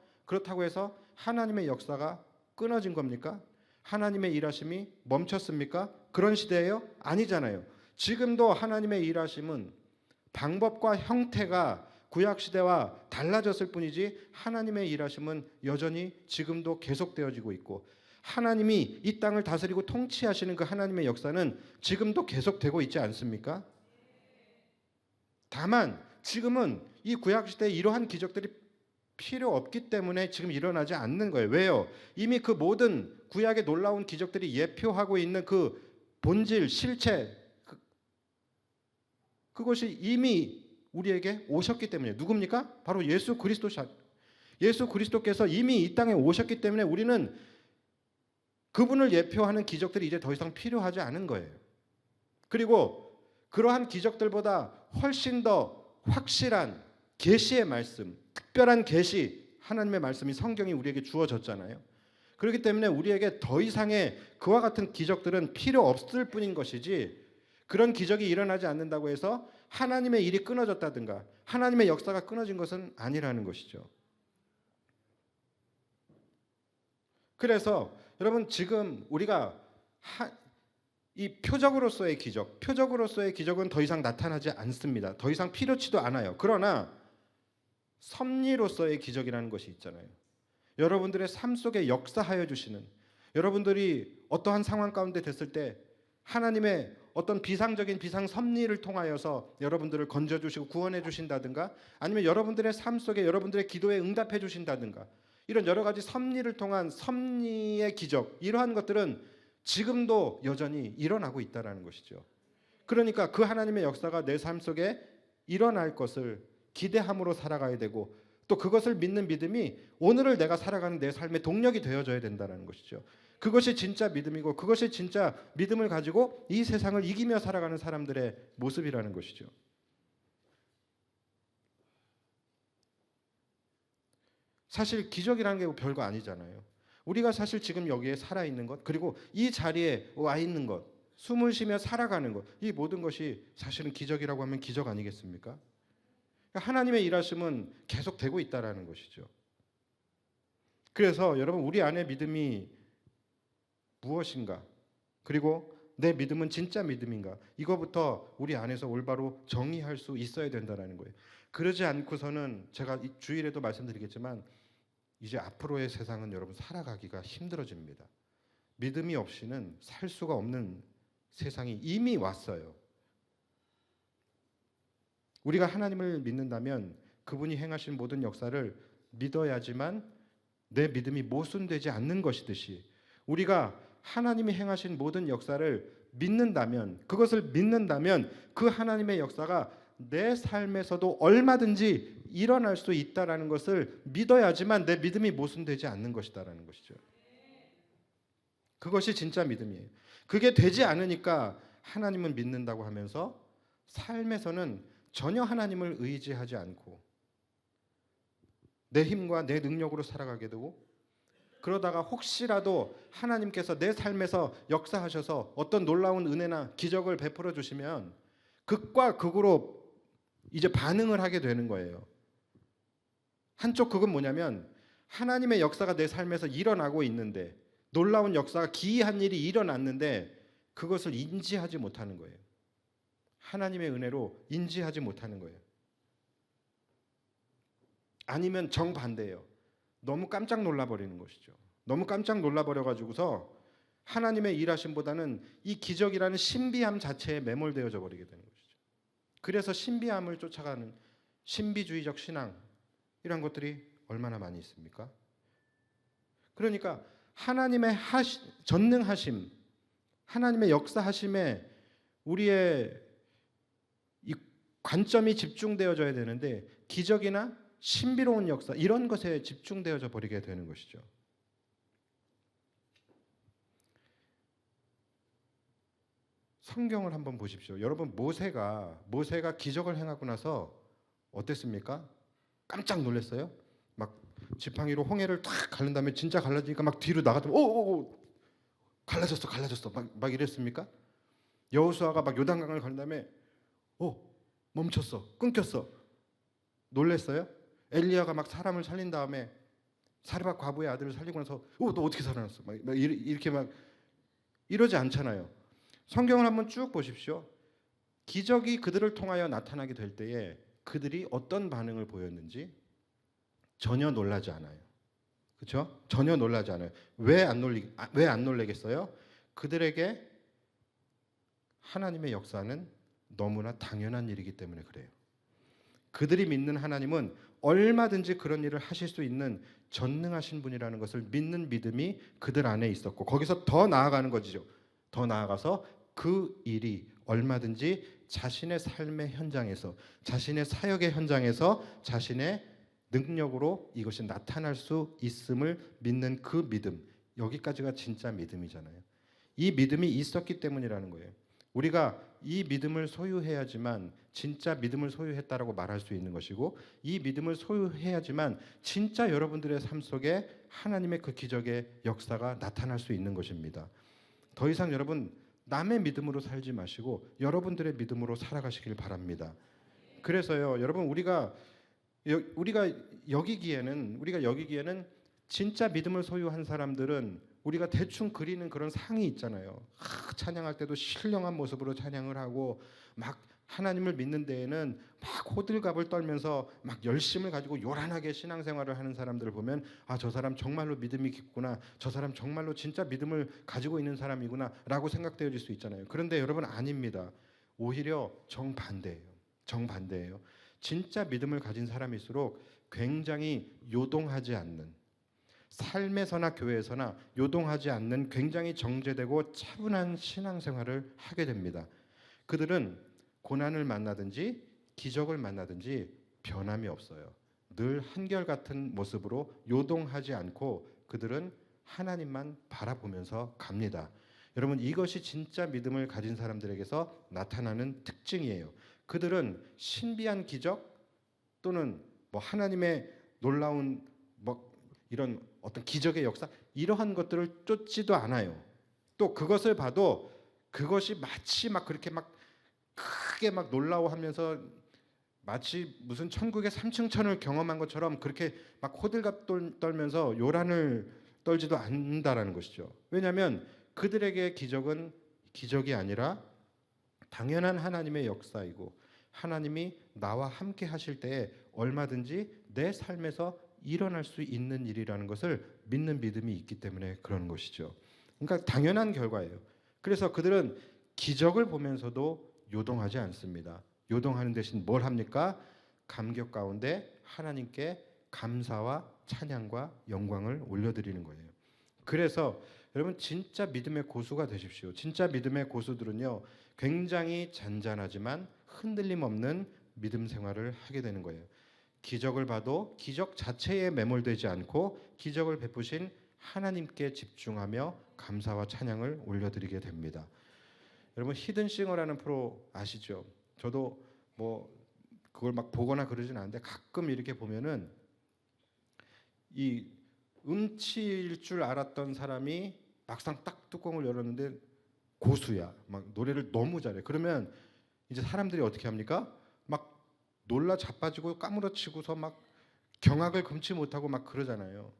S3: 하나님의 역사가 끊어진 겁니까? 하나님의 일하심이 멈췄습니까? 그런 시대예요? 아니잖아요. 지금도 하나님의 일하심은 방법과 형태가 구약 시대와 달라졌을 뿐이지 하나님의 일하심은 여전히 지금도 계속되어지고 있고 하나님이 이 땅을 다스리고 통치하시는 그 하나님의 역사는 지금도 계속되고 있지 않습니까? 다만 지금은 이 구약 시대에 이러한 기적들이 필요 없기 때문에 지금 일어나지 않는 거예요. 왜요? 이미 그 모든 구약의 놀라운 기적들이 예표하고 있는 그 본질, 실체 그것이 이미 우리에게 오셨기 때문에 누굽니까? 바로 예수 그리스도께서 이미 이 땅에 오셨기 때문에 우리는 그분을 예표하는 기적들이 이제 더 이상 필요하지 않은 거예요. 그리고 그러한 기적들보다 훨씬 더 확실한 계시의 말씀, 특별한 계시, 하나님의 말씀이 성경이 우리에게 주어졌잖아요. 그렇기 때문에 우리에게 더 이상의 그와 같은 기적들은 필요 없을 뿐인 것이지 그런 기적이 일어나지 않는다고 해서 하나님의 일이 끊어졌다든가 하나님의 역사가 끊어진 것은 아니라는 것이죠. 그래서 여러분 지금 우리가 이 표적으로서의 기적, 표적으로서의 기적은 더 이상 나타나지 않습니다. 더 이상 필요치도 않아요. 그러나 섭리로서의 기적이라는 것이 있잖아요. 여러분들의 삶 속에 역사하여 주시는, 여러분들이 어떠한 상황 가운데 됐을 때 하나님의 어떤 비상적인 비상 섭리를 통하여서 여러분들을 건져 주시고 구원해 주신다든가, 아니면 여러분들의 삶 속에 여러분들의 기도에 응답해 주신다든가, 이런 여러 가지 섭리를 통한 섭리의 기적, 이러한 것들은 지금도 여전히 일어나고 있다라는 것이죠. 그러니까 그 하나님의 역사가 내 삶 속에 일어날 것을 기대함으로 살아가야 되고, 또 그것을 믿는 믿음이 오늘을 내가 살아가는 내 삶의 동력이 되어져야 된다는 것이죠. 그것이 진짜 믿음이고, 그것이 진짜 믿음을 가지고 이 세상을 이기며 살아가는 사람들의 모습이라는 것이죠. 사실 기적이라는 게 별거 아니잖아요. 우리가 사실 지금 여기에 살아있는 것, 그리고 이 자리에 와 있는 것, 숨을 쉬며 살아가는 것, 이 모든 것이 사실은 기적이라고 하면 기적 아니겠습니까? 하나님의 일하심은 계속되고 있다라는 것이죠. 그래서 여러분, 우리 안에 믿음이 무엇인가, 그리고 내 믿음은 진짜 믿음인가, 이거부터 우리 안에서 올바로 정의할 수 있어야 된다는 거예요. 그러지 않고서는 제가 주일에도 말씀드리겠지만 이제 앞으로의 세상은 여러분 살아가기가 힘들어집니다. 믿음이 없이는 살 수가 없는 세상이 이미 왔어요. 우리가 하나님을 믿는다면 그분이 행하신 모든 역사를 믿어야지만 내 믿음이 모순되지 않는 것이듯이, 우리가 하나님이 행하신 모든 역사를 믿는다면, 그것을 믿는다면 그 하나님의 역사가 내 삶에서도 얼마든지 일어날 수 있다라는 것을 믿어야지만 내 믿음이 모순되지 않는 것이다라는 것이죠. 그것이 진짜 믿음이에요. 그게 되지 않으니까 하나님은 믿는다고 하면서 삶에서는 전혀 하나님을 의지하지 않고 내 힘과 내 능력으로 살아가게 되고, 그러다가 혹시라도 하나님께서 내 삶에서 역사하셔서 어떤 놀라운 은혜나 기적을 베풀어 주시면 극과 극으로 이제 반응을 하게 되는 거예요. 한쪽 극은 뭐냐면, 하나님의 역사가 내 삶에서 일어나고 있는데, 놀라운 역사가, 기이한 일이 일어났는데 그것을 인지하지 못하는 거예요. 하나님의 은혜로 인지하지 못하는 거예요. 아니면 정반대예요. 너무 깜짝 놀라버리는 것이죠. 너무 깜짝 놀라버려가지고서 하나님의 일하심보다는 이 기적이라는 신비함 자체에 매몰되어져 버리게 되는 것이죠. 그래서 신비함을 쫓아가는 신비주의적 신앙, 이런 것들이 얼마나 많이 있습니까? 그러니까 하나님의 전능하심, 하나님의 역사하심에 우리의 이 관점이 집중되어져야 되는데, 기적이나 신비로운 역사, 이런 것에 집중되어져 버리게 되는 것이죠. 성경을 한번 보십시오. 여러분, 모세가 기적을 행하고 나서 어땠습니까? 깜짝 놀랐어요. 막 지팡이로 홍해를 탁 가른 다음에 진짜 갈라지니까 막 뒤로 나갔더니 오 갈라졌어 막 이랬습니까? 여호수아가 막 요단강을 가른 다음에 멈췄어, 끊겼어. 놀랬어요? 엘리야가 막 사람을 살린 다음에 사르밧 과부의 아들을 살리고 나서 너 어떻게 살아났어? 막 이렇게 막 이러지 않잖아요. 성경을 한번 쭉 보십시오. 기적이 그들을 통하여 나타나게 될 때에 그들이 어떤 반응을 보였는지 전혀 놀라지 않아요. 그렇죠? 전혀 놀라지 않아요. 왜 안 놀라겠어요? 그들에게 하나님의 역사는 너무나 당연한 일이기 때문에 그래요. 그들이 믿는 하나님은 얼마든지 그런 일을 하실 수 있는 전능하신 분이라는 것을 믿는 믿음이 그들 안에 있었고, 거기서 더 나아가는 거죠. 더 나아가서 그 일이 얼마든지 자신의 삶의 현장에서, 자신의 사역의 현장에서 자신의 능력으로 이것이 나타날 수 있음을 믿는 그 믿음, 여기까지가 진짜 믿음이잖아요. 이 믿음이 있었기 때문이라는 거예요. 우리가 이 믿음을 소유해야지만 진짜 믿음을 소유했다라고 말할 수 있는 것이고, 이 믿음을 소유해야지만 진짜 여러분들의 삶 속에 하나님의 그 기적의 역사가 나타날 수 있는 것입니다. 더 이상 여러분 남의 믿음으로 살지 마시고 여러분들의 믿음으로 살아가시길 바랍니다. 그래서요, 여러분, 우리가 여기기에는 진짜 믿음을 소유한 사람들은 우리가 대충 그리는 그런 상이 있잖아요. 찬양할 때도 신령한 모습으로 찬양을 하고 막 하나님을 믿는 데에는 막 호들갑을 떨면서 막 열심을 가지고 요란하게 신앙생활을 하는 사람들을 보면 아, 저 사람 정말로 믿음이 깊구나, 저 사람 정말로 진짜 믿음을 가지고 있는 사람이구나 라고 생각되어질 수 있잖아요. 그런데 여러분, 아닙니다. 오히려 정반대예요. 정반대예요. 진짜 믿음을 가진 사람일수록 굉장히 요동하지 않는, 삶에서나 교회에서나 요동하지 않는 굉장히 정제되고 차분한 신앙생활을 하게 됩니다. 그들은 고난을 만나든지 기적을 만나든지 변함이 없어요. 늘 한결같은 모습으로 요동하지 않고 그들은 하나님만 바라보면서 갑니다. 여러분, 이것이 진짜 믿음을 가진 사람들에게서 나타나는 특징이에요. 그들은 신비한 기적 또는 뭐 하나님의 놀라운 뭐 이런 어떤 기적의 역사, 이러한 것들을 쫓지도 않아요. 또 그것을 봐도 그것이 마치 막 그렇게 막 크게 막 놀라워하면서 마치 무슨 천국의 3층천을 경험한 것처럼 그렇게 막 호들갑 떨면서 요란을 떨지도 않는다라는 것이죠. 왜냐하면 그들에게 기적은 기적이 아니라 당연한 하나님의 역사이고, 하나님이 나와 함께 하실 때에 얼마든지 내 삶에서 일어날 수 있는 일이라는 것을 믿는 믿음이 있기 때문에 그런 것이죠. 그러니까 당연한 결과예요. 그래서 그들은 기적을 보면서도 요동하지 않습니다. 요동하는 대신 뭘 합니까? 감격 가운데 하나님께 감사와 찬양과 영광을 올려드리는 거예요. 그래서 여러분, 진짜 믿음의 고수가 되십시오. 진짜 믿음의 고수들은요, 굉장히 잔잔하지만 흔들림 없는 믿음 생활을 하게 되는 거예요. 기적을 봐도 기적 자체에 매몰되지 않고 기적을 베푸신 하나님께 집중하며 감사와 찬양을 올려드리게 됩니다. 여러분, 히든싱어라는 프로 아시죠? 저도 뭐 그걸 막 보거나 그러진 않는데 가끔 이렇게 보면은 이 음치일 줄 알았던 사람이 막상 딱 뚜껑을 열었는데 고수야. 막 노래를 너무 잘해. 그러면 이제 사람들이 어떻게 합니까? 막 놀라 자빠지고 까무러치고서 막 경악을 금치 못하고 막 그러잖아요.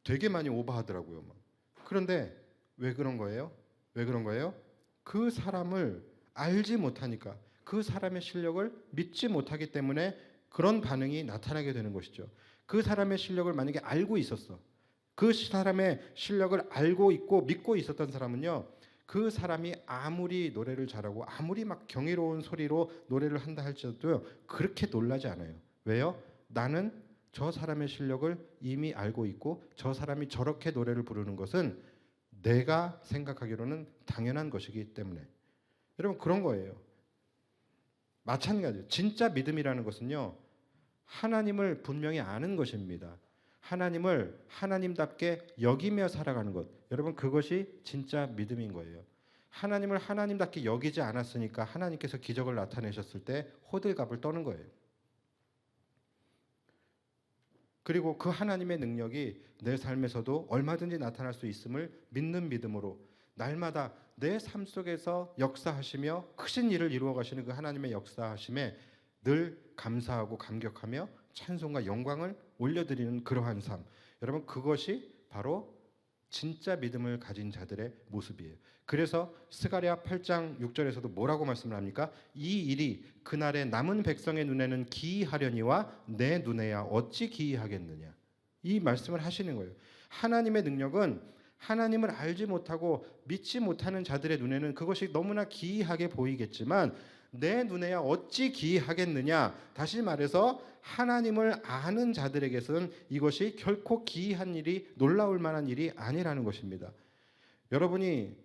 S3: 되게 많이 오버하더라고요. 막. 그런데 왜 그런 거예요? 왜 그런 거예요? 그 사람을 알지 못하니까, 그 사람의 실력을 믿지 못하기 때문에 그런 반응이 나타나게 되는 것이죠. 그 사람의 실력을 만약에 알고 있었어. 그 사람의 실력을 알고 있고 믿고 있었던 사람은요, 그 사람이 아무리 노래를 잘하고 아무리 막 경이로운 소리로 노래를 한다 할지라도 그렇게 놀라지 않아요. 왜요? 나는 저 사람의 실력을 이미 알고 있고 저 사람이 저렇게 노래를 부르는 것은 내가 생각하기로는 당연한 것이기 때문에. 여러분, 그런 거예요. 마찬가지예요. 진짜 믿음이라는 것은요, 하나님을 분명히 아는 것입니다. 하나님을 하나님답게 여기며 살아가는 것. 여러분, 그것이 진짜 믿음인 거예요. 하나님을 하나님답게 여기지 않았으니까 하나님께서 기적을 나타내셨을 때 호들갑을 떠는 거예요. 그리고 그 하나님의 능력이 내 삶에서도 얼마든지 나타날 수 있음을 믿는 믿음으로 날마다 내 삶 속에서 역사하시며 크신 일을 이루어 가시는 그 하나님의 역사하심에 늘 감사하고 감격하며 찬송과 영광을 올려드리는 그러한 삶. 여러분, 그것이 바로 진짜 믿음을 가진 자들의 모습이에요. 그래서 스가랴 8장 6절에서도 뭐라고 말씀을 합니까? 이 일이 그날에 남은 백성의 눈에는 기이하려니와 내 눈에야 어찌 기이하겠느냐. 이 말씀을 하시는 거예요. 하나님의 능력은 하나님을 알지 못하고 믿지 못하는 자들의 눈에는 그것이 너무나 기이하게 보이겠지만 내 눈에야 어찌 기이하겠느냐. 다시 말해서 하나님을 아는 자들에게서는 이것이 결코 기이한 일이, 놀라울 만한 일이 아니라는 것입니다. 여러분이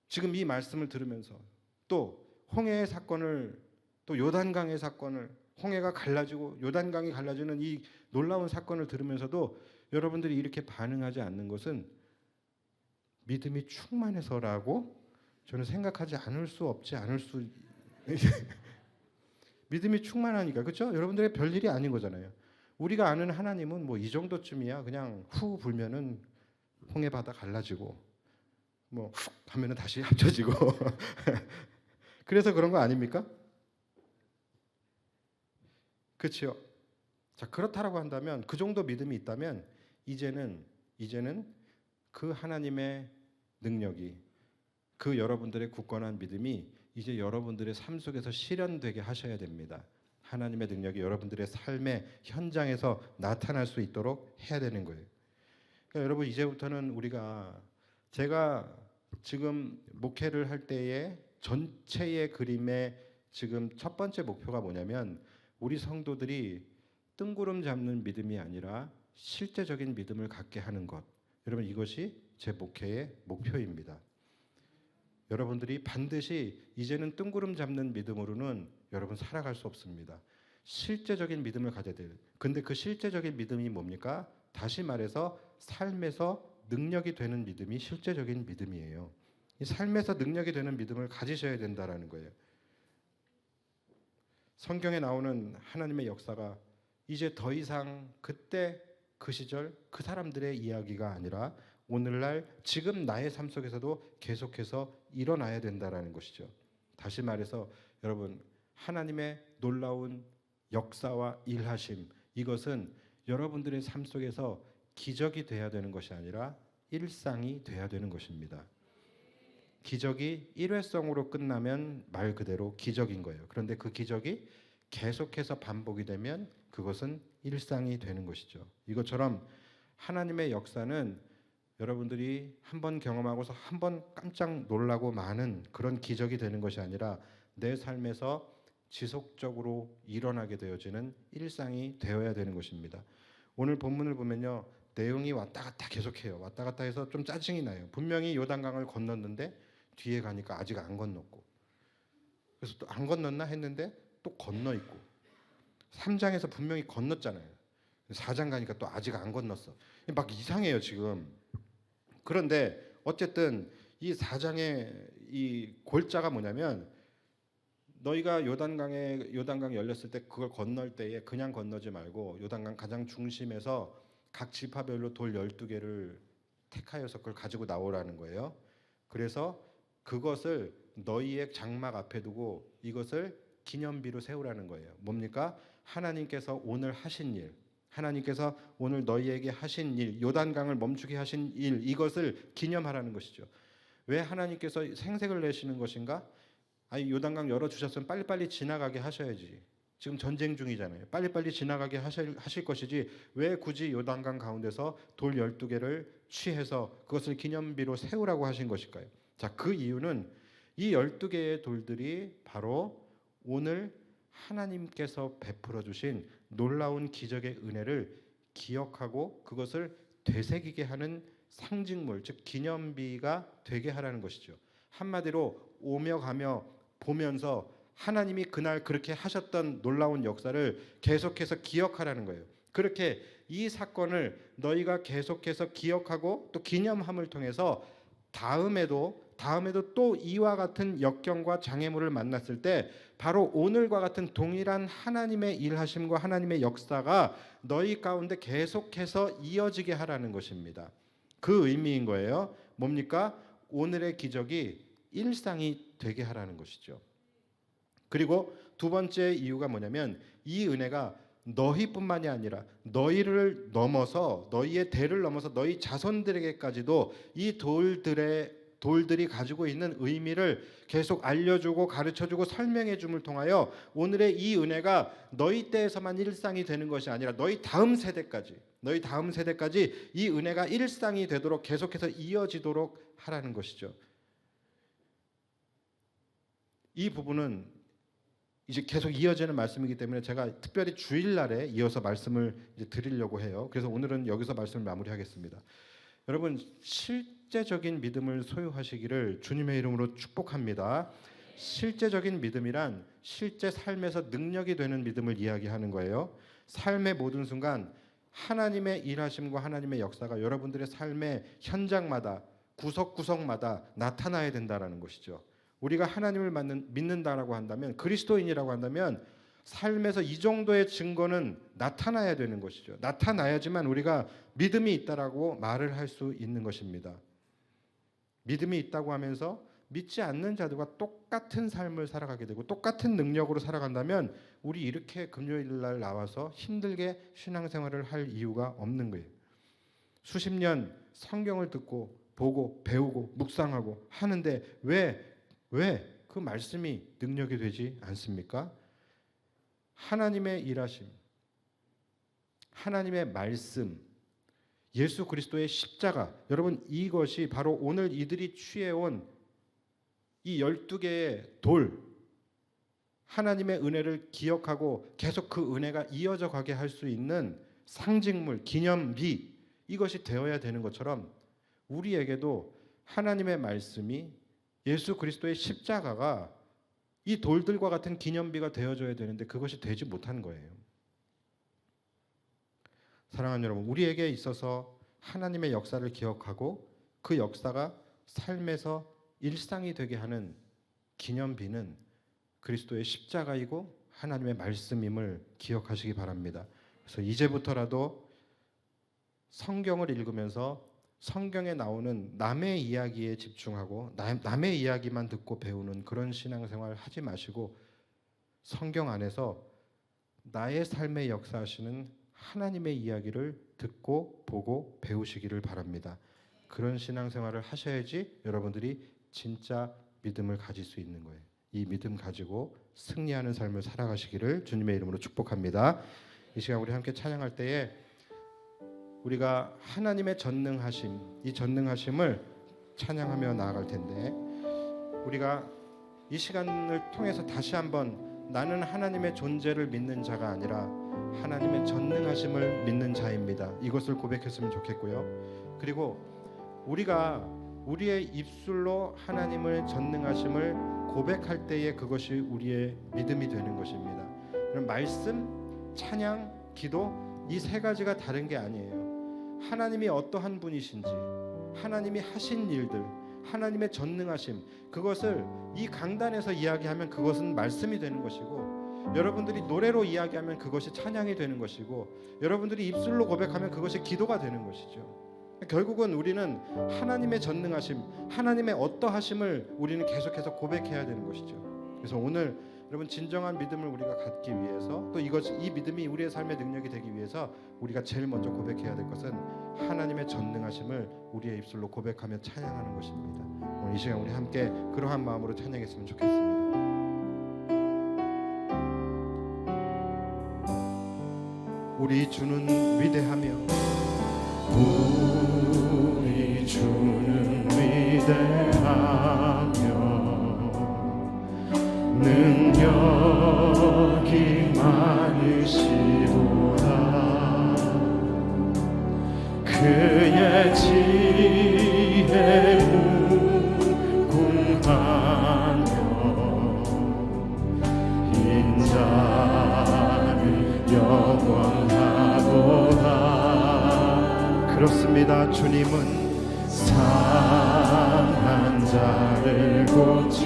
S3: 지금 이 말씀을 들으면서 또 홍해의 사건을, 또 요단강의 사건을, 홍해가 갈라지고 요단강이 갈라지는 이 놀라운 사건을 들으면서도 여러분들이 이렇게 반응하지 않는 것은 믿음이 충만해서라고 저는 생각하지 않을 수 없지 않을 수 믿음이 충만하니까, 그렇죠? 여러분들의 별일이 아닌 거잖아요. 우리가 아는 하나님은 뭐 이 정도쯤이야. 그냥 후 불면은 홍해 바다 갈라지고 뭐 훅 하면은 다시 합쳐지고 그래서 그런 거 아닙니까? 그렇죠? 자, 그렇다라고 한다면, 그 정도 믿음이 있다면 이제는 이제는 그 하나님의 능력이, 그 여러분들의 굳건한 믿음이 이제 여러분들의 삶 속에서 실현되게 하셔야 됩니다. 하나님의 능력이 여러분들의 삶의 현장에서 나타날 수 있도록 해야 되는 거예요. 그러니까 여러분, 이제부터는 제가 지금 목회를 할 때의 전체의 그림의 지금 첫 번째 목표가 뭐냐면, 우리 성도들이 뜬구름 잡는 믿음이 아니라 실제적인 믿음을 갖게 하는 것. 여러분, 이것이 제 목회의 목표입니다. 여러분들이 반드시 이제는 뜬구름 잡는 믿음으로는 여러분 살아갈 수 없습니다. 실제적인 믿음을 가져야 돼요. 근데 그 실제적인 믿음이 뭡니까? 다시 말해서 삶에서 능력이 되는 믿음이 실제적인 믿음이에요. 이 삶에서 능력이 되는 믿음을 가지셔야 된다라는 거예요. 성경에 나오는 하나님의 역사가 이제 더 이상 그때 그 시절 그 사람들의 이야기가 아니라 오늘날 지금 나의 삶 속에서도 계속해서 일어나야 된다라는 것이죠. 다시 말해서 여러분, 하나님의 놀라운 역사와 일하심, 이것은 여러분들의 삶 속에서 기적이 돼야 되는 것이 아니라 일상이 돼야 되는 것입니다. 기적이 일회성으로 끝나면 말 그대로 기적인 거예요. 그런데 그 기적이 계속해서 반복이 되면 그것은 일상이 되는 것이죠. 이것처럼 하나님의 역사는 여러분들이 한번 경험하고서 한번 깜짝 놀라고 마는 그런 기적이 되는 것이 아니라 내 삶에서 지속적으로 일어나게 되어지는 일상이 되어야 되는 것입니다. 오늘 본문을 보면요, 내용이 왔다 갔다 계속해요. 왔다 갔다 해서 좀 짜증이 나요. 분명히 요단강을 건넜는데 뒤에 가니까 아직 안 건넜고, 그래서 또 안 건넜나 했는데 또 건너 있고, 3장에서 분명히 건넜잖아요. 4장 가니까 또 아직 안 건넜어. 막 이상해요 지금. 그런데 어쨌든 이 4장의 이 골자가 뭐냐면, 너희가 요단강 열렸을 때 그걸 건널 때에 그냥 건너지 말고 요단강 가장 중심에서 각 지파별로 돌 12개를 택하여서 그걸 가지고 나오라는 거예요. 그래서 그것을 너희의 장막 앞에 두고 이것을 기념비로 세우라는 거예요. 뭡니까? 하나님께서 오늘 하신 일, 하나님께서 오늘 너희에게 하신 일, 요단강을 멈추게 하신 일, 이것을 기념하라는 것이죠. 왜 하나님께서 생색을 내시는 것인가? 아니, 요단강 열어주셨으면 빨리빨리 지나가게 하셔야지. 지금 전쟁 중이잖아요. 빨리빨리 지나가게 하실 것이지 왜 굳이 요단강 가운데서 돌 12개를 취해서 그것을 기념비로 세우라고 하신 것일까요? 자, 그 이유는 이 12개의 돌들이 바로 오늘 하나님께서 베풀어 주신 놀라운 기적의 은혜를 기억하고 그것을 되새기게 하는 상징물, 즉 기념비가 되게 하라는 것이죠. 한마디로 오며 가며 보면서 하나님이 그날 그렇게 하셨던 놀라운 역사를 계속해서 기억하라는 거예요. 그렇게 이 사건을 너희가 계속해서 기억하고 또 기념함을 통해서 다음에도 또 이와 같은 역경과 장애물을 만났을 때 바로 오늘과 같은 동일한 하나님의 일하심과 하나님의 역사가 너희 가운데 계속해서 이어지게 하라는 것입니다. 그 의미인 거예요. 뭡니까? 오늘의 기적이 일상이 되게 하라는 것이죠. 그리고 두 번째 이유가 뭐냐면, 이 은혜가 너희뿐만이 아니라 너희를 넘어서, 너희의 대를 넘어서 너희 자손들에게까지도 이 돌들이 가지고 있는 의미를 계속 알려주고 가르쳐주고 설명해줌을 통하여 오늘의 이 은혜가 너희 때에서만 일상이 되는 것이 아니라 너희 다음 세대까지 이 은혜가 일상이 되도록 계속해서 이어지도록 하라는 것이죠. 이 부분은 이제 계속 이어지는 말씀이기 때문에 제가 특별히 주일날에 이어서 말씀을 이제 드리려고 해요. 그래서 오늘은 여기서 말씀을 마무리하겠습니다. 여러분, 실제적인 믿음을 소유하시기를 주님의 이름으로 축복합니다. 실제적인 믿음이란 실제 삶에서 능력이 되는 믿음을 이야기하는 거예요. 삶의 모든 순간 하나님의 일하심과 하나님의 역사가 여러분들의 삶의 현장마다 구석구석마다 나타나야 된다는 것이죠. 우리가 하나님을 믿는다라고 한다면, 그리스도인이라고 한다면 삶에서 이 정도의 증거는 나타나야 되는 것이죠. 나타나야지만 우리가 믿음이 있다라고 말을 할 수 있는 것입니다. 믿음이 있다고 하면서 믿지 않는 자들과 똑같은 삶을 살아가게 되고 똑같은 능력으로 살아간다면 우리 이렇게 금요일 날 나와서 힘들게 신앙생활을 할 이유가 없는 거예요. 수십 년 성경을 듣고 보고 배우고 묵상하고 하는데 왜 그 말씀이 능력이 되지 않습니까? 하나님의 일하심, 하나님의 말씀, 예수 그리스도의 십자가, 여러분 이것이 바로 오늘 이들이 취해온 이 12개의 돌, 하나님의 은혜를 기억하고 계속 그 은혜가 이어져 가게 할 수 있는 상징물, 기념비, 이것이 되어야 되는 것처럼 우리에게도 하나님의 말씀이 예수 그리스도의 십자가가 이 돌들과 같은 기념비가 되어줘야 되는데 그것이 되지 못한 거예요. 사랑하는 여러분, 우리에게 있어서 하나님의 역사를 기억하고 그 역사가 삶에서 일상이 되게 하는 기념비는 그리스도의 십자가이고 하나님의 말씀임을 기억하시기 바랍니다. 그래서 이제부터라도 성경을 읽으면서 성경에 나오는 남의 이야기에 집중하고 남의 이야기만 듣고 배우는 그런 신앙생활 하지 마시고 성경 안에서 나의 삶에 역사하시는 하나님의 이야기를 듣고 보고 배우시기를 바랍니다. 그런 신앙생활을 하셔야지 여러분들이 진짜 믿음을 가질 수 있는 거예요. 이 믿음 가지고 승리하는 삶을 살아가시기를 주님의 이름으로 축복합니다. 이 시간 우리 함께 찬양할 때에 우리가 하나님의 전능하심, 이 전능하심을 찬양하며 나아갈 텐데 우리가 이 시간을 통해서 다시 한번 나는 하나님의 존재를 믿는 자가 아니라 하나님의 전능하심을 믿는 자입니다. 이것을 고백했으면 좋겠고요. 그리고 우리가 우리의 입술로 하나님의 전능하심을 고백할 때에 그것이 우리의 믿음이 되는 것입니다. 그럼 말씀, 찬양, 기도 이 세 가지가 다른 게 아니에요. 하나님이 어떠한 분이신지, 하나님이 하신 일들, 하나님의 전능하심, 그것을 이 강단에서 이야기하면 그것은 말씀이 되는 것이고 여러분들이 노래로 이야기하면 그것이 찬양이 되는 것이고 여러분들이 입술로 고백하면 그것이 기도가 되는 것이죠. 결국은 우리는 하나님의 전능하심, 하나님의 어떠하심을 우리는 계속해서 고백해야 되는 것이죠. 그래서 오늘 여러분 진정한 믿음을 우리가 갖기 위해서 또 이 믿음이 우리의 삶의 능력이 되기 위해서 우리가 제일 먼저 고백해야 될 것은 하나님의 전능하심을 우리의 입술로 고백하며 찬양하는 것입니다. 오늘 이 시간 우리 함께 그러한 마음으로 찬양했으면 좋겠습니다. 우리 주는 위대하며
S4: 우리 주는 위대하며 능력이 많으시도다. 그의 지혜 무궁하며 인자는 영원하도다.
S3: 그렇습니다. 주님은
S4: 상한 자를 고치시며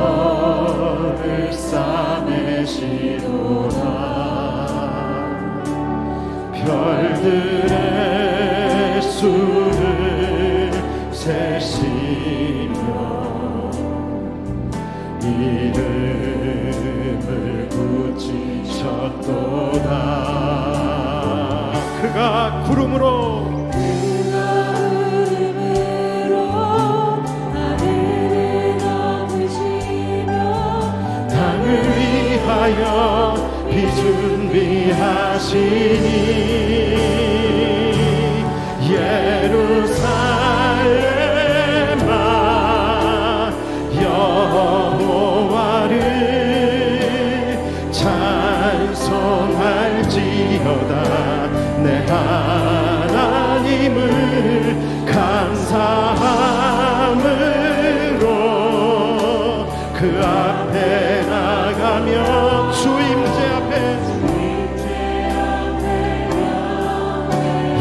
S4: 상처를 싸매시도다. 별들의 수를 세시며 이름을 붙이셨도다. 그가 구름으로
S2: 하늘을 덮으시며
S4: 땅을 위하여 비준비하시니 예루살렘아 여호와를 찬송할지어다. 내 하나님을 감사함으로 그 앞에 나가며 주 임재 앞에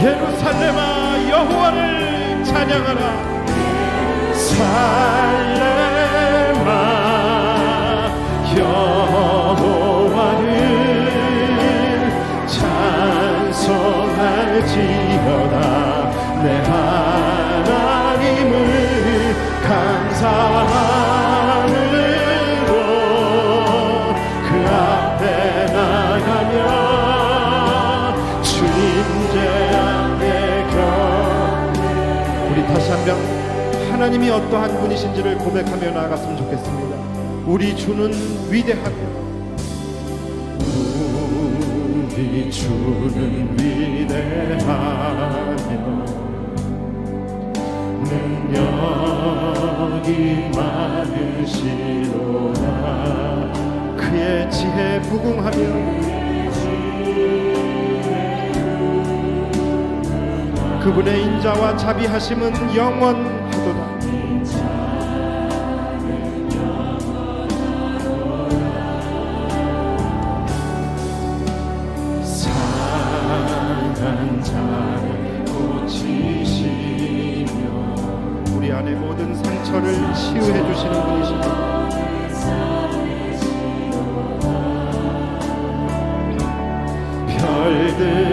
S4: 예루살렘아 여호와를 찬양하라. 살렘아 여호와를 찬송할지어다. 내 하나님을 감사함으로 그 앞에 나가며
S3: 하나님이 어떠한 분이신지를 고백하며 나아갔으면 좋겠습니다. 우리 주는 위대하고
S4: 우리 주는 위대하며 능력이 많으시로다.
S3: 그의 지혜 무궁하며 그분의 인자와 자비하심은 영원하도다.
S4: 상한 자를 고치시며
S3: 우리 안에 모든 상처를 치유해 주시는 분이십니다.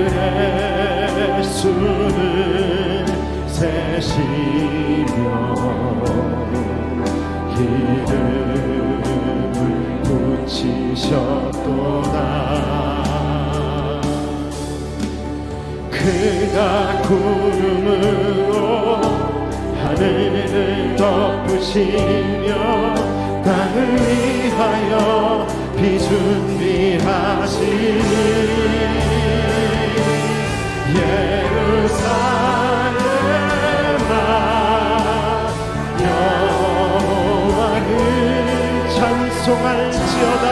S4: 별들의 수를 세시며 이름을 붙이셨도다. 그가 구름으로 하늘을 덮으시며 땅을 위하여 비준비하시니 예루살렘아 여호와를 찬송할지어다.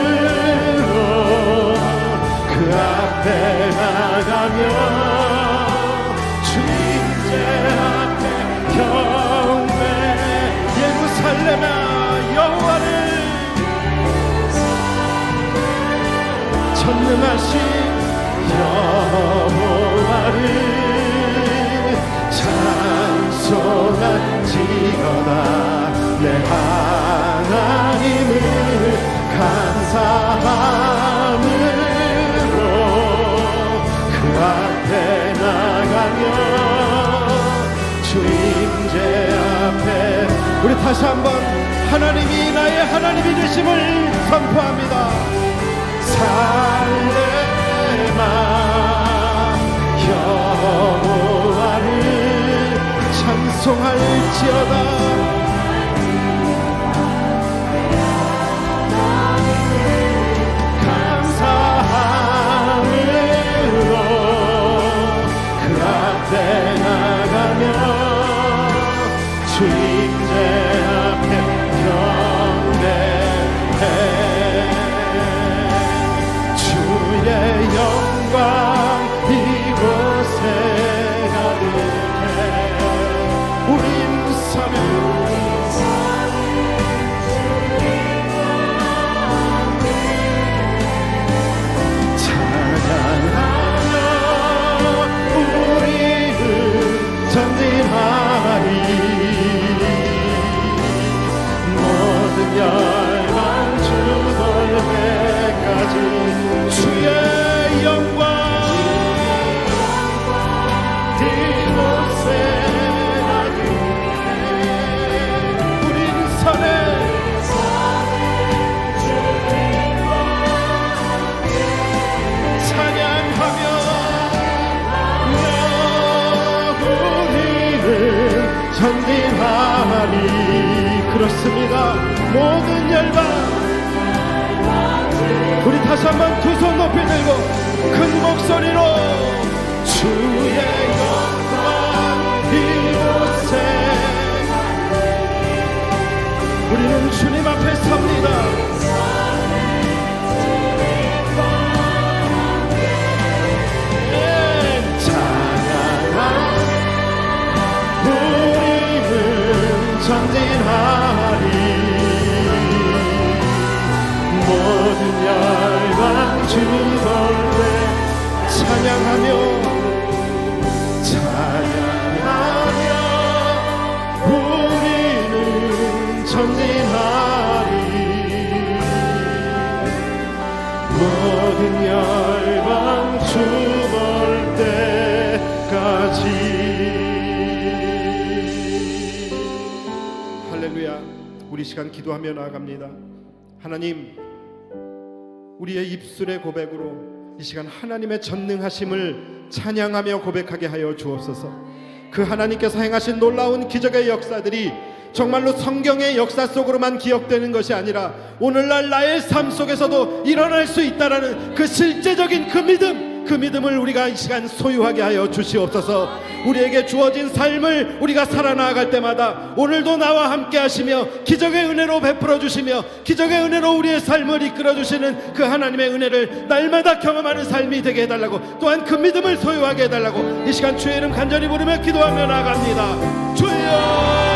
S4: 감사함으로 그 앞에 나가며 주님의 앞에 경배. 예루살렘아 여호와를 전능하신 여호와를 찬송할지어다. 내 하나님을 감사함으로 그 앞에 나가며 주임제 앞에 우리 다시 한번 하나님이 나의 하나님이 되심을 선포합니다. 살레마 여호와를 찬송할지어다. 감사함으로 그 앞에 나가며 주임제 앞에 경배해. 주의 영광 이곳에 가득해. 우리 인사며 찬양하며 우리는 전진하리. 모든 열방 주볼 때까지 주의 영광 이곳에 가득해. 우린 선에 찬양하며 우리는 전진하리. 그렇습니다. 모든 열방 우리 다시 한번 두 손 높이 들고 큰 목소리로 주의 영광 이곳에. 우리는 주님 앞에 섭니다. 찬양하리. 우리는 전진하리. 모든 열방 주 볼때 찬양하며 우리는 전진하리. 모든 열방 주 볼 때까지. 할렐루야. 우리 시간 기도하며 나아갑니다. 하나님,
S3: 우리의 입술의 고백으로 이 시간 하나님의 전능하심을 찬양하며 고백하게 하여 주옵소서. 그 하나님께서 행하신 놀라운 기적의 역사들이 정말로 성경의 역사 속으로만 기억되는 것이 아니라 오늘날 나의 삶 속에서도 일어날 수 있다라는 그 실제적인 그 믿음을 우리가 이 시간 소유하게 하여 주시옵소서. 우리에게 주어진 삶을 우리가 살아나갈 때마다 오늘도 나와 함께 하시며 기적의 은혜로 베풀어 주시며 기적의 은혜로 우리의 삶을 이끌어 주시는 그 하나님의 은혜를 날마다 경험하는 삶이 되게 해달라고, 또한 그 믿음을 소유하게 해달라고 이 시간 주의 이름 간절히 부르며 기도하며 나아갑니다. 주여